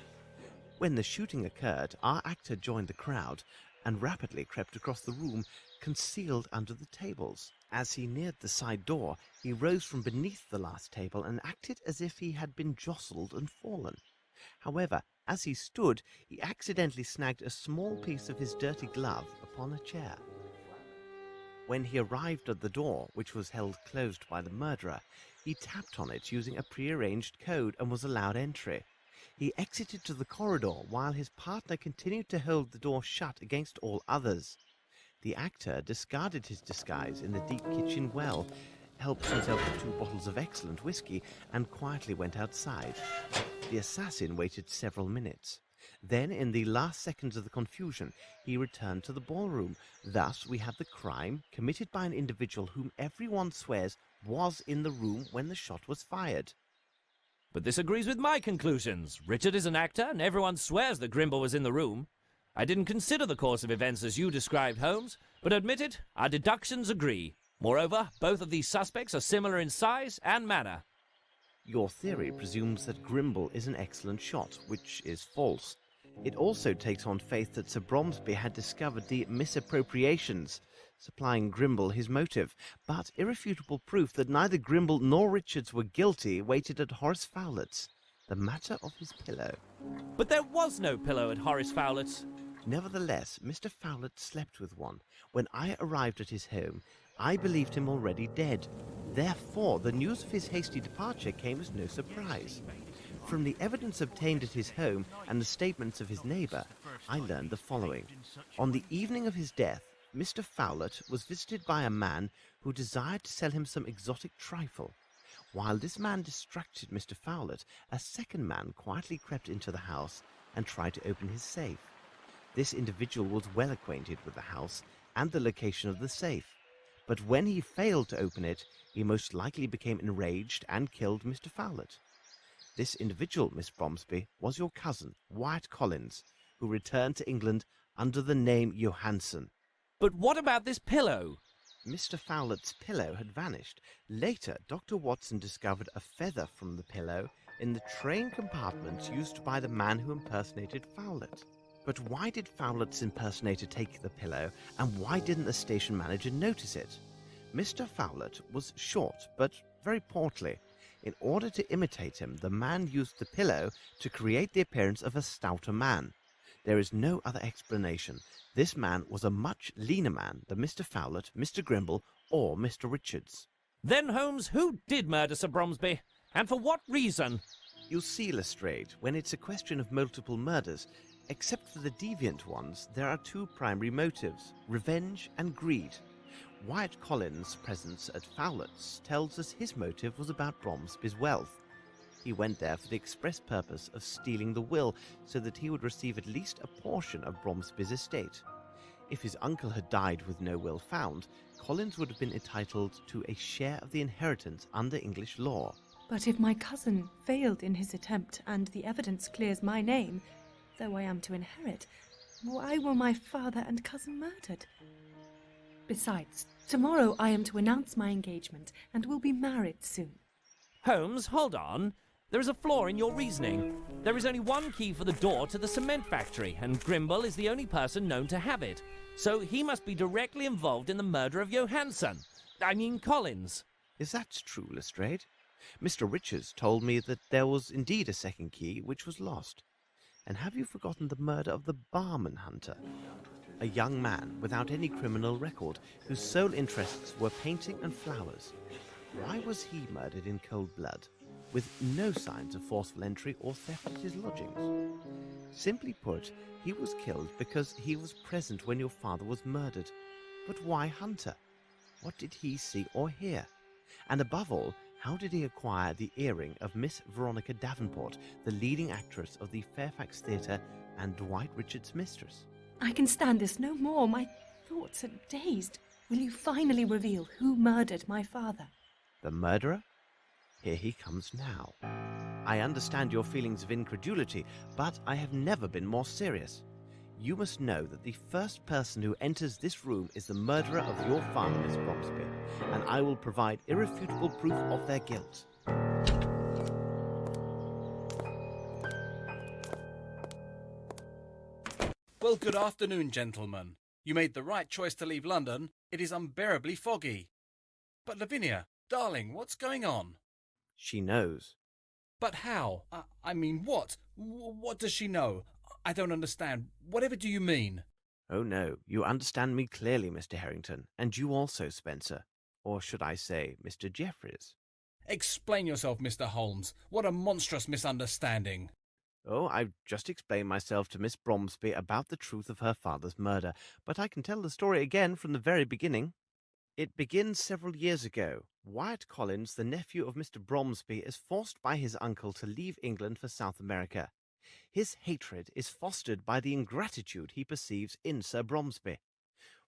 Speaker 3: When the shooting occurred, our actor joined the crowd and rapidly crept across the room, concealed under the tables. As he neared the side door, he rose from beneath the last table and acted as if he had been jostled and fallen. However, as he stood, he accidentally snagged a small piece of his dirty glove upon a chair. When he arrived at the door, which was held closed by the murderer, he tapped on it using a prearranged code and was allowed entry. He exited to the corridor while his partner continued to hold the door shut against all others. The actor discarded his disguise in the deep kitchen well, helped himself to 2 bottles of excellent whiskey, and quietly went outside. The assassin waited several minutes. Then, in the last seconds of the confusion, he returned to the ballroom. Thus, we have the crime committed by an individual whom everyone swears was in the room when the shot was fired.
Speaker 1: But this agrees with my conclusions. Richard is an actor, and everyone swears that Grimble was in the room. I didn't consider the course of events as you described, Holmes, but admit it, our deductions agree. Moreover, both of these suspects are similar in size and manner.
Speaker 3: Your theory presumes that Grimble is an excellent shot, which is false. It also takes on faith that Sir Bromsby had discovered the misappropriations, supplying Grimble his motive, but irrefutable proof that neither Grimble nor Richards were guilty waited at Horace Fowlett's, the matter of his pillow.
Speaker 1: But there was no pillow at Horace Fowlett's.
Speaker 3: Nevertheless, Mr. Fowlett slept with one. When I arrived at his home, I believed him already dead. Therefore, the news of his hasty departure came as no surprise. From the evidence obtained at his home and the statements of his neighbour, I learned the following. On the evening of his death, Mr. Fowlett was visited by a man who desired to sell him some exotic trifle. While this man distracted Mr. Fowlett, a second man quietly crept into the house and tried to open his safe. This individual was well acquainted with the house and the location of the safe, but when he failed to open it, he most likely became enraged and killed Mr. Fowlett. This individual, Miss Bromsby, was your cousin, Wyatt Collins, who returned to England under the name Johansson.
Speaker 1: But what about this pillow?
Speaker 3: Mr. Fowlett's pillow had vanished. Later, Dr. Watson discovered a feather from the pillow in the train compartment used by the man who impersonated Fowlett. But why did Fowlett's impersonator take the pillow, and why didn't the station manager notice it? Mr. Fowlett was short, but very portly. In order to imitate him, the man used the pillow to create the appearance of a stouter man. There is no other explanation. This man was a much leaner man than Mr. Fowlett, Mr. Grimble, or Mr. Richards.
Speaker 1: Then, Holmes, who did murder Sir Bromsby? And for what reason?
Speaker 3: You'll see, Lestrade, when it's a question of multiple murders, except for the deviant ones, there are two primary motives, revenge and greed. Wyatt Collins' presence at Fowlett's tells us his motive was about Bromsby's wealth. He went there for the express purpose of stealing the will so that he would receive at least a portion of Bromsby's estate. If his uncle had died with no will found, Collins would have been entitled to a share of the inheritance under English law.
Speaker 7: But if my cousin failed in his attempt and the evidence clears my name, though I am to inherit, why were my father and cousin murdered? Besides, tomorrow I am to announce my engagement and will be married soon.
Speaker 1: Holmes, hold on. There is a flaw in your reasoning. There is only one key for the door to the cement factory, and Grimble is the only person known to have it. So he must be directly involved in the murder of Collins.
Speaker 3: Is that true, Lestrade? Mr. Richards told me that there was indeed a second key which was lost. And have you forgotten the murder of the barman hunter? A young man without any criminal record, whose sole interests were painting and flowers. Why was he murdered in cold blood, with no signs of forceful entry or theft at his lodgings? Simply put, he was killed because he was present when your father was murdered. But why Hunter? What did he see or hear? And above all, how did he acquire the earring of Miss Veronica Davenport, the leading actress of the Fairfax Theatre and Dwight Richards' mistress?
Speaker 7: I can stand this no more. My thoughts are dazed. Will you finally reveal who murdered my father?
Speaker 3: The murderer? Here he comes now. I understand your feelings of incredulity, but I have never been more serious. You must know that the first person who enters this room is the murderer of your father, Miss Bromsby, and I will provide irrefutable proof of their guilt.
Speaker 12: Well, good afternoon, gentlemen. You made the right choice to leave London. It is unbearably foggy. But Lavinia, darling, what's going on?
Speaker 3: She knows.
Speaker 12: But how? I mean, what? What does she know? I don't understand. Whatever do you mean?
Speaker 3: Oh no, you understand me clearly, Mr. Harrington, and you also, Spencer. Or should I say, Mr. Jeffries?
Speaker 12: Explain yourself, Mr. Holmes. What a monstrous misunderstanding.
Speaker 3: Oh, I've just explained myself to Miss Bromsby about the truth of her father's murder, but I can tell the story again from the very beginning. It begins several years ago. Wyatt Collins, the nephew of Mr. Bromsby, is forced by his uncle to leave England for South America. His hatred is fostered by the ingratitude he perceives in Sir Bromsby.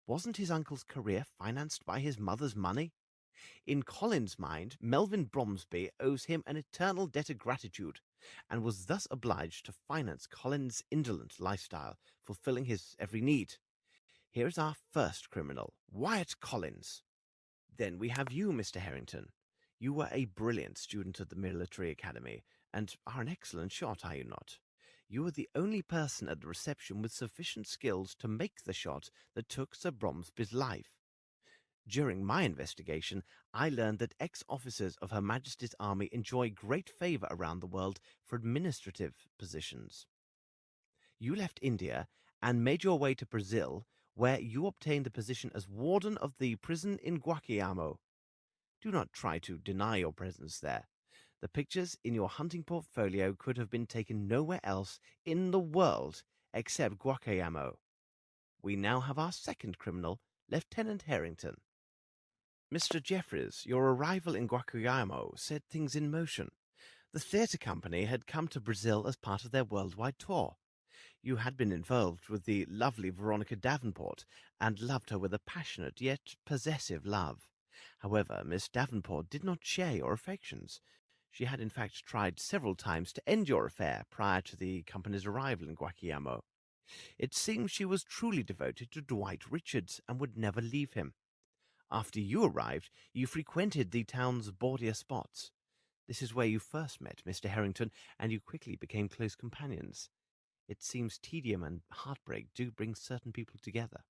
Speaker 3: Wasn't his uncle's career financed by his mother's money? In Collins' mind, Melvyn Bromsby owes him an eternal debt of gratitude, and was thus obliged to finance Collins' indolent lifestyle, fulfilling his every need. Here is our first criminal, Wyatt Collins. Then we have you, Mr. Harrington. You were a brilliant student at the military academy, and are an excellent shot, are you not? You were the only person at the reception with sufficient skills to make the shot that took Sir Bromsby's life. During my investigation, I learned that ex-officers of Her Majesty's Army enjoy great favour around the world for administrative positions. You left India and made your way to Brazil, where you obtained the position as warden of the prison in Guacamayamo. Do not try to deny your presence there. The pictures in your hunting portfolio could have been taken nowhere else in the world except Guacamayamo. We now have our second criminal, Lieutenant Harrington. Mr. Jeffries, your arrival in Guacamayamo set things in motion. The theatre company had come to Brazil as part of their worldwide tour. You had been involved with the lovely Veronica Davenport, and loved her with a passionate yet possessive love. However, Miss Davenport did not share your affections. She had in fact tried several times to end your affair prior to the company's arrival in Guacamayamo. It seems she was truly devoted to Dwight Richards and would never leave him. After you arrived, you frequented the town's bawdier spots. This is where you first met Mr. Harrington, and you quickly became close companions. It seems tedium and heartbreak do bring certain people together.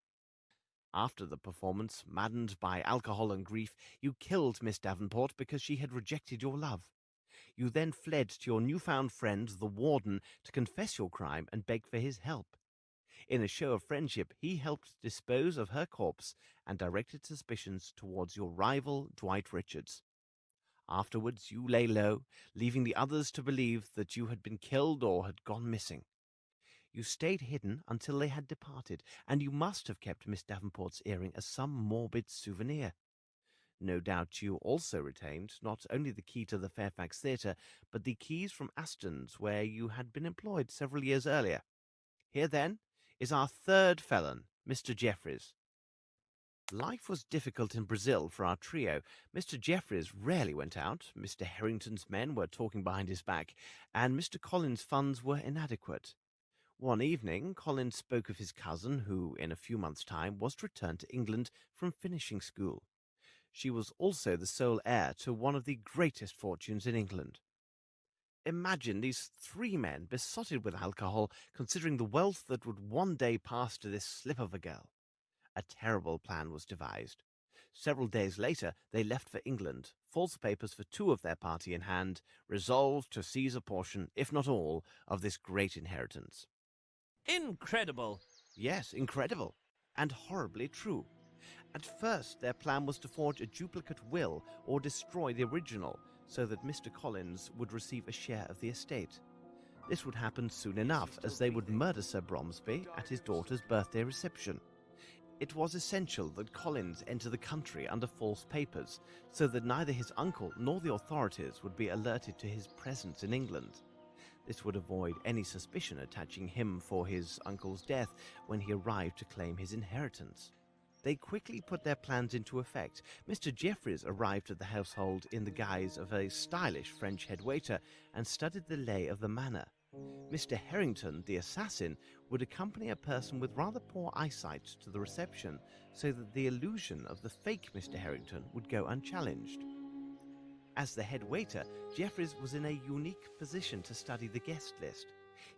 Speaker 3: After the performance, maddened by alcohol and grief, you killed Miss Davenport because she had rejected your love. You then fled to your newfound friend, the warden, to confess your crime and beg for his help. In a show of friendship, he helped dispose of her corpse and directed suspicions towards your rival, Dwight Richards. Afterwards, you lay low, leaving the others to believe that you had been killed or had gone missing. You stayed hidden until they had departed, and you must have kept Miss Davenport's earring as some morbid souvenir. No doubt you also retained not only the key to the Fairfax Theatre, but the keys from Aston's, where you had been employed several years earlier. Here, then, is our third felon, Mr. Jeffreys. Life was difficult in Brazil for our trio. Mr. Jeffreys rarely went out, Mr. Harrington's men were talking behind his back, and Mr. Collins' funds were inadequate. One evening, Collins spoke of his cousin, who, in a few months' time, was to return to England from finishing school. She was also the sole heir to one of the greatest fortunes in England. Imagine these three men besotted with alcohol, considering the wealth that would one day pass to this slip of a girl. A terrible plan was devised. Several days later, they left for England, false papers for two of their party in hand, resolved to seize a portion, if not all, of this great inheritance.
Speaker 1: Incredible!
Speaker 3: Yes, incredible, and horribly true. At first, their plan was to forge a duplicate will or destroy the original, so that Mr. Collins would receive a share of the estate. This would happen soon enough, as they would murder Sir Bromsby at his daughter's birthday reception. It was essential that Collins enter the country under false papers, so that neither his uncle nor the authorities would be alerted to his presence in England. This would avoid any suspicion attaching him for his uncle's death when he arrived to claim his inheritance. They quickly put their plans into effect. Mr. Jeffreys arrived at the household in the guise of a stylish French head waiter and studied the lay of the manor. Mr. Harrington, the assassin, would accompany a person with rather poor eyesight to the reception, so that the illusion of the fake Mr. Harrington would go unchallenged. As the head waiter, Jeffreys was in a unique position to study the guest list.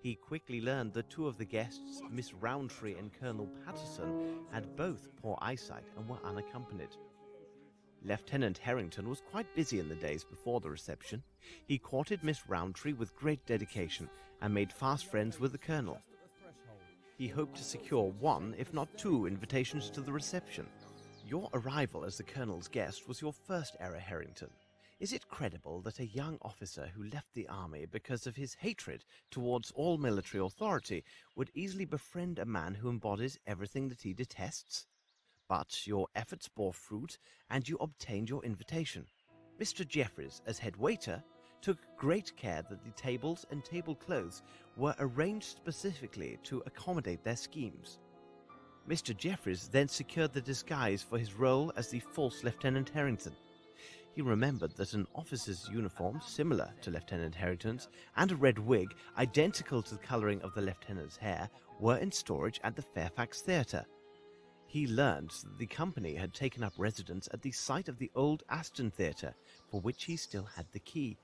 Speaker 3: He quickly learned that two of the guests, Miss Rowntree and Colonel Patterson, had both poor eyesight and were unaccompanied. Lieutenant Harrington was quite busy in the days before the reception. He courted Miss Rowntree with great dedication and made fast friends with the Colonel. He hoped to secure one, if not two, invitations to the reception. Your arrival as the Colonel's guest was your first error, Harrington. Is it credible that a young officer who left the army because of his hatred towards all military authority would easily befriend a man who embodies everything that he detests? But your efforts bore fruit, and you obtained your invitation. Mr. Jeffreys, as head waiter, took great care that the tables and tablecloths were arranged specifically to accommodate their schemes. Mr. Jeffreys then secured the disguise for his role as the false Lieutenant Harrington. He remembered that an officer's uniform, similar to Lieutenant Harrington's, and a red wig, identical to the colouring of the lieutenant's hair, were in storage at the Fairfax Theatre. He learned that the company had taken up residence at the site of the old Aston Theatre, for which he still had the key.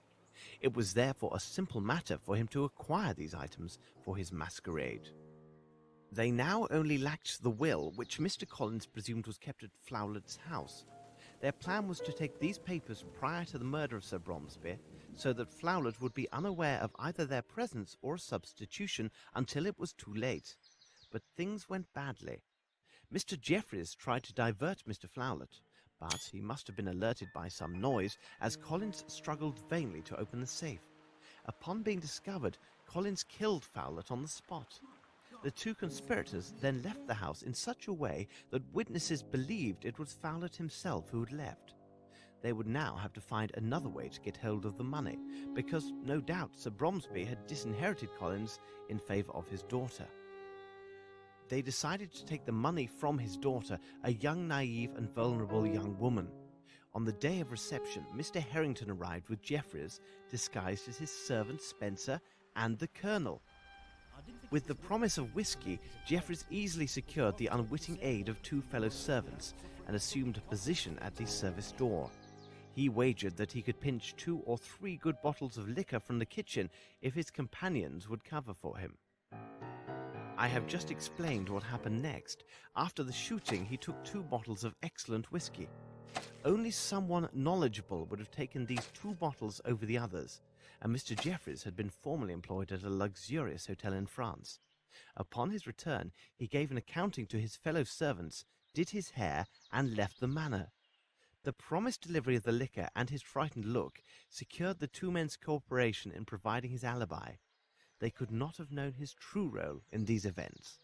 Speaker 3: It was therefore a simple matter for him to acquire these items for his masquerade. They now only lacked the will, which Mr. Collins presumed was kept at Flowlet's house. Their plan was to take these papers prior to the murder of Sir Bromsby, so that Flowlet would be unaware of either their presence or substitution until it was too late. But things went badly. Mr. Jeffreys tried to divert Mr. Flowlet, but he must have been alerted by some noise, as Collins struggled vainly to open the safe. Upon being discovered, Collins killed Flowlet on the spot. The two conspirators then left the house in such a way that witnesses believed it was Flowlet himself who had left. They would now have to find another way to get hold of the money, because no doubt Sir Bromsby had disinherited Collins in favour of his daughter. They decided to take the money from his daughter, a young, naive and vulnerable young woman. On the day of reception, Mr. Harrington arrived with Jeffreys, disguised as his servant Spencer and the Colonel. With the promise of whiskey, Jeffreys easily secured the unwitting aid of two fellow servants and assumed a position at the service door. He wagered that he could pinch 2 or 3 good bottles of liquor from the kitchen if his companions would cover for him. I have just explained what happened next. After the shooting, he took 2 bottles of excellent whiskey. Only someone knowledgeable would have taken these 2 bottles over the others, and Mr. Jeffries had been formerly employed at a luxurious hotel in France. Upon his return, he gave an accounting to his fellow servants, did his hair, and left the manor. The promised delivery of the liquor and his frightened look secured the 2 men's cooperation in providing his alibi. They could not have known his true role in these events.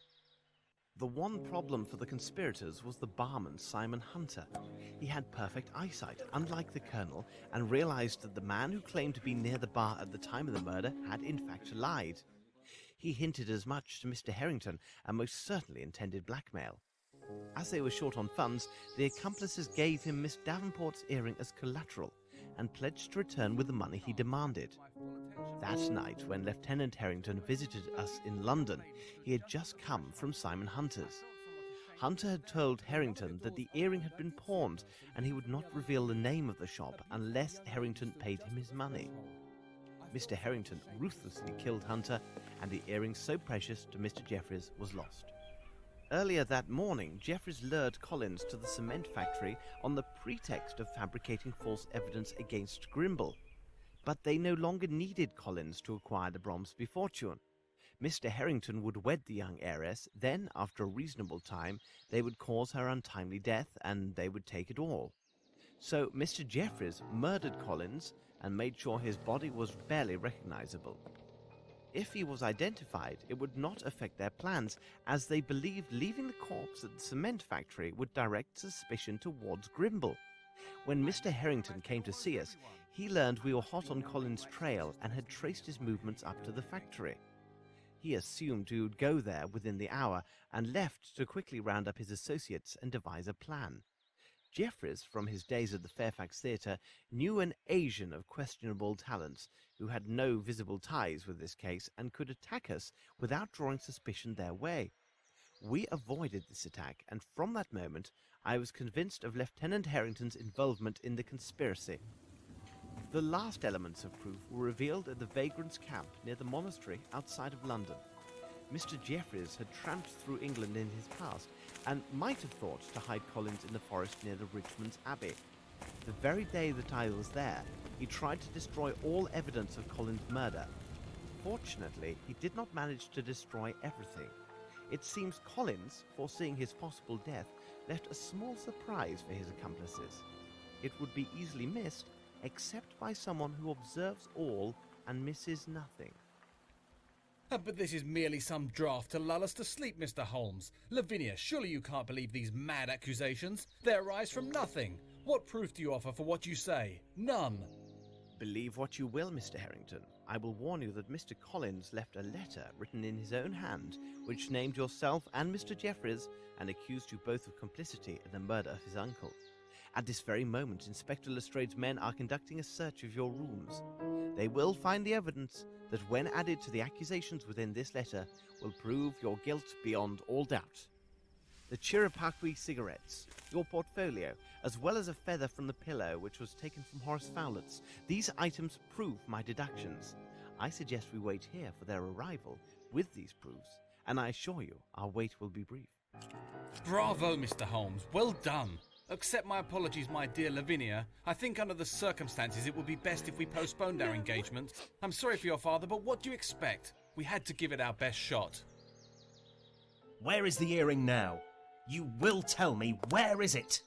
Speaker 3: The one problem for the conspirators was the barman Simon Hunter. He had perfect eyesight, unlike the colonel, and realized that the man who claimed to be near the bar at the time of the murder had in fact lied. He hinted as much to Mr. Harrington and most certainly intended blackmail. As they were short on funds, the accomplices gave him Miss Davenport's earring as collateral and pledged to return with the money he demanded. That night, when Lieutenant Harrington visited us in London, he had just come from Simon Hunter's. Hunter had told Harrington that the earring had been pawned and he would not reveal the name of the shop unless Harrington paid him his money. Mr. Harrington ruthlessly killed Hunter, and the earring so precious to Mr. Jeffries was lost. Earlier that morning, Jeffries lured Collins to the cement factory on the pretext of fabricating false evidence against Grimble. But they no longer needed Collins to acquire the Bromsby fortune. Mr. Harrington would wed the young heiress, then, after a reasonable time, they would cause her untimely death, and they would take it all. So Mr. Jeffries murdered Collins and made sure his body was barely recognizable. If he was identified, it would not affect their plans, as they believed leaving the corpse at the cement factory would direct suspicion towards Grimble. When Mr. Harrington came to see us, he learned we were hot on Collins' trail and had traced his movements up to the factory. He assumed we would go there within the hour and left to quickly round up his associates and devise a plan. Jeffries, from his days at the Fairfax Theatre, knew an Asian of questionable talents who had no visible ties with this case and could attack us without drawing suspicion their way. We avoided this attack, and from that moment I was convinced of Lieutenant Harrington's involvement in the conspiracy. The last elements of proof were revealed at the vagrants' camp near the monastery outside of London. Mr. Jeffries had tramped through England in his past and might have thought to hide Collins in the forest near the Richmond's Abbey. The very day that I was there, he tried to destroy all evidence of Collins' murder. Fortunately, he did not manage to destroy everything. It seems Collins, foreseeing his possible death, left a small surprise for his accomplices. It would be easily missed, except by someone who observes all and misses nothing.
Speaker 12: But this is merely some draft to lull us to sleep, Mr. Holmes. Lavinia, surely you can't believe these mad accusations? They arise from nothing. What proof do you offer for what you say? None.
Speaker 3: Believe what you will, Mr. Harrington. I will warn you that Mr. Collins left a letter written in his own hand, which named yourself and Mr. Jeffries and accused you both of complicity in the murder of his uncle. At this very moment, Inspector Lestrade's men are conducting a search of your rooms. They will find the evidence that, when added to the accusations within this letter, will prove your guilt beyond all doubt. The Chirapaqui cigarettes, your portfolio, as well as a feather from the pillow which was taken from Horace Fowlett's. These items prove my deductions. I suggest we wait here for their arrival with these proofs, and I assure you our wait will be brief.
Speaker 12: Bravo, Mr. Holmes. Well done. Accept my apologies, my dear Lavinia. I think under the circumstances it would be best if we postponed our engagement. I'm sorry for your father, but what do you expect? We had to give it our best shot.
Speaker 10: Where is the earring now? You will tell me, where is it?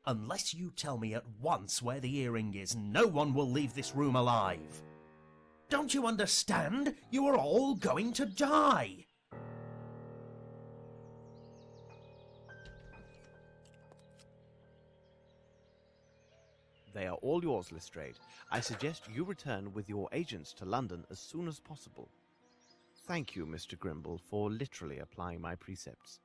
Speaker 10: Unless you tell me at once where the earring is, no one will leave this room alive. Don't you understand? You are all going to die.
Speaker 3: They are all yours, Lestrade. I suggest you return with your agents to London as soon as possible. Thank you, Mr. Grimble, for literally applying my precepts.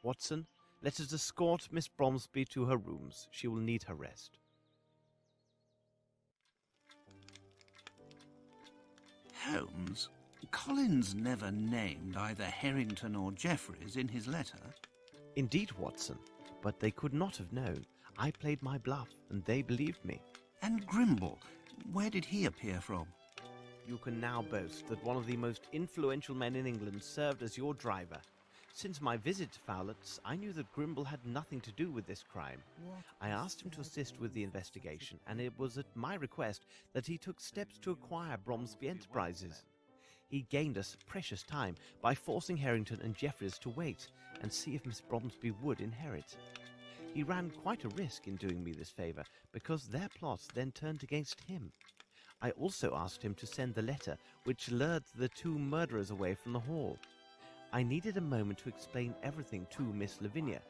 Speaker 3: Watson, let us escort Miss Bromsby to her rooms. She will need her rest.
Speaker 2: Holmes, Collins never named either Harrington or Jeffries in his letter.
Speaker 3: Indeed, Watson, but they could not have known. I played my bluff, and they believed me.
Speaker 2: And Grimble, where did he appear from?
Speaker 3: You can now boast that one of the most influential men in England served as your driver. Since my visit to Fowlett's, I knew that Grimble had nothing to do with this crime. I asked him to assist with the investigation, and it was at my request that he took steps to acquire Bromsby Enterprises. He gained us precious time by forcing Harrington and Jeffreys to wait and see if Miss Bromsby would inherit. He ran quite a risk in doing me this favour, because their plots then turned against him. I also asked him to send the letter which lured the two murderers away from the hall. I needed a moment to explain everything to Miss Lavinia.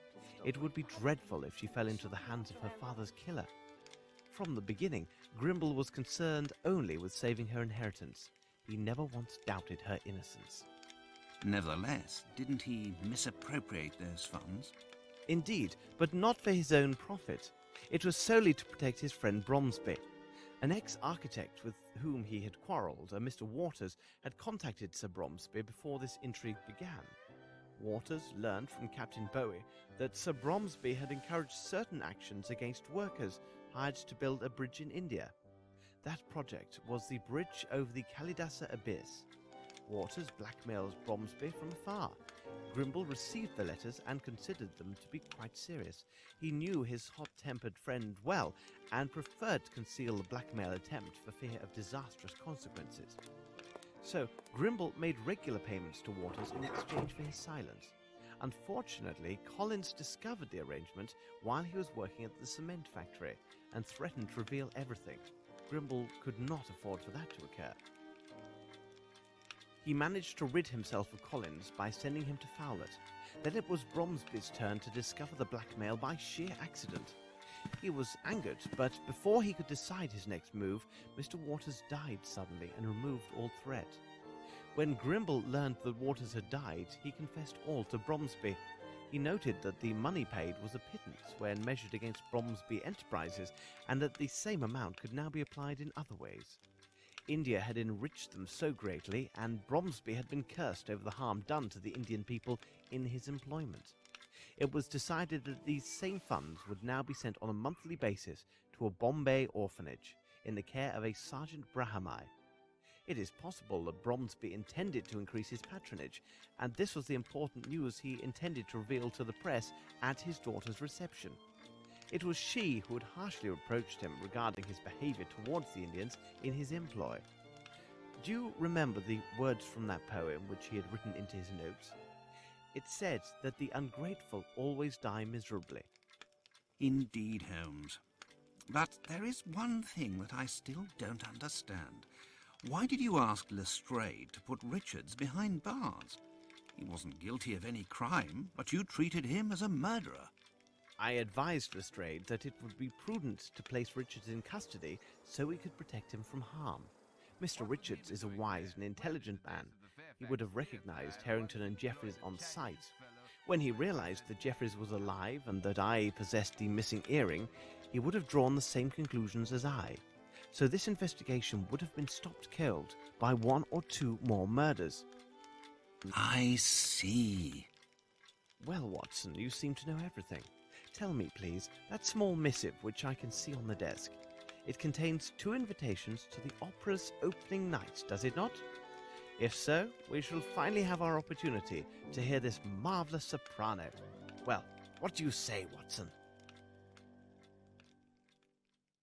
Speaker 3: It would be dreadful if she fell into the hands of her father's killer. From the beginning, Grimble was concerned only with saving her inheritance. He never once doubted her innocence.
Speaker 2: Nevertheless, didn't he misappropriate those funds?
Speaker 3: Indeed, but not for his own profit. It was solely to protect his friend Bromsby. An ex-architect with whom he had quarrelled, a Mr. Waters, had contacted Sir Bromsby before this intrigue began. Waters learned from Captain Bowie that Sir Bromsby had encouraged certain actions against workers hired to build a bridge in India. That project was the bridge over the Kalidasa Abyss. Waters blackmailed Bromsby from afar. Grimble received the letters and considered them to be quite serious. He knew his hot-tempered friend well and preferred to conceal the blackmail attempt for fear of disastrous consequences. So Grimble made regular payments to Waters in exchange for his silence. Unfortunately, Collins discovered the arrangement while he was working at the cement factory and threatened to reveal everything. Grimble could not afford for that to occur. He managed to rid himself of Collins by sending him to Fowlett. Then it was Bromsby's turn to discover the blackmail by sheer accident. He was angered, but before he could decide his next move, Mr. Waters died suddenly and removed all threat. When Grimble learned that Waters had died, he confessed all to Bromsby. He noted that the money paid was a pittance when measured against Bromsby Enterprises, and that the same amount could now be applied in other ways. India had enriched them so greatly, and Bromsby had been cursed over the harm done to the Indian people in his employment. It was decided that these same funds would now be sent on a monthly basis to a Bombay orphanage in the care of a Sergeant Brahamai. It is possible that Bromsby intended to increase his patronage, and this was the important news he intended to reveal to the press at his daughter's reception. It was she who had harshly reproached him regarding his behavior towards the Indians in his employ. Do you remember the words from that poem which he had written into his notes? It said that the ungrateful always die miserably.
Speaker 2: Indeed, Holmes. But there is one thing that I still don't understand. Why did you ask Lestrade to put Richards behind bars? He wasn't guilty of any crime, but you treated him as a murderer.
Speaker 3: I advised Lestrade that it would be prudent to place Richards in custody so we could protect him from harm. Mr. Richards is a wise and intelligent man. He would have recognized Harrington and Jeffreys on sight. When he realized that Jeffreys was alive and that I possessed the missing earring, he would have drawn the same conclusions as I. So this investigation would have been stopped cold by one or two more murders.
Speaker 2: I see.
Speaker 3: Well, Watson, you seem to know everything. Tell me, please, that small missive which I can see on the desk. It contains 2 invitations to the opera's opening night, does it not? If so, we shall finally have our opportunity to hear this marvellous soprano. Well, what do you say, Watson?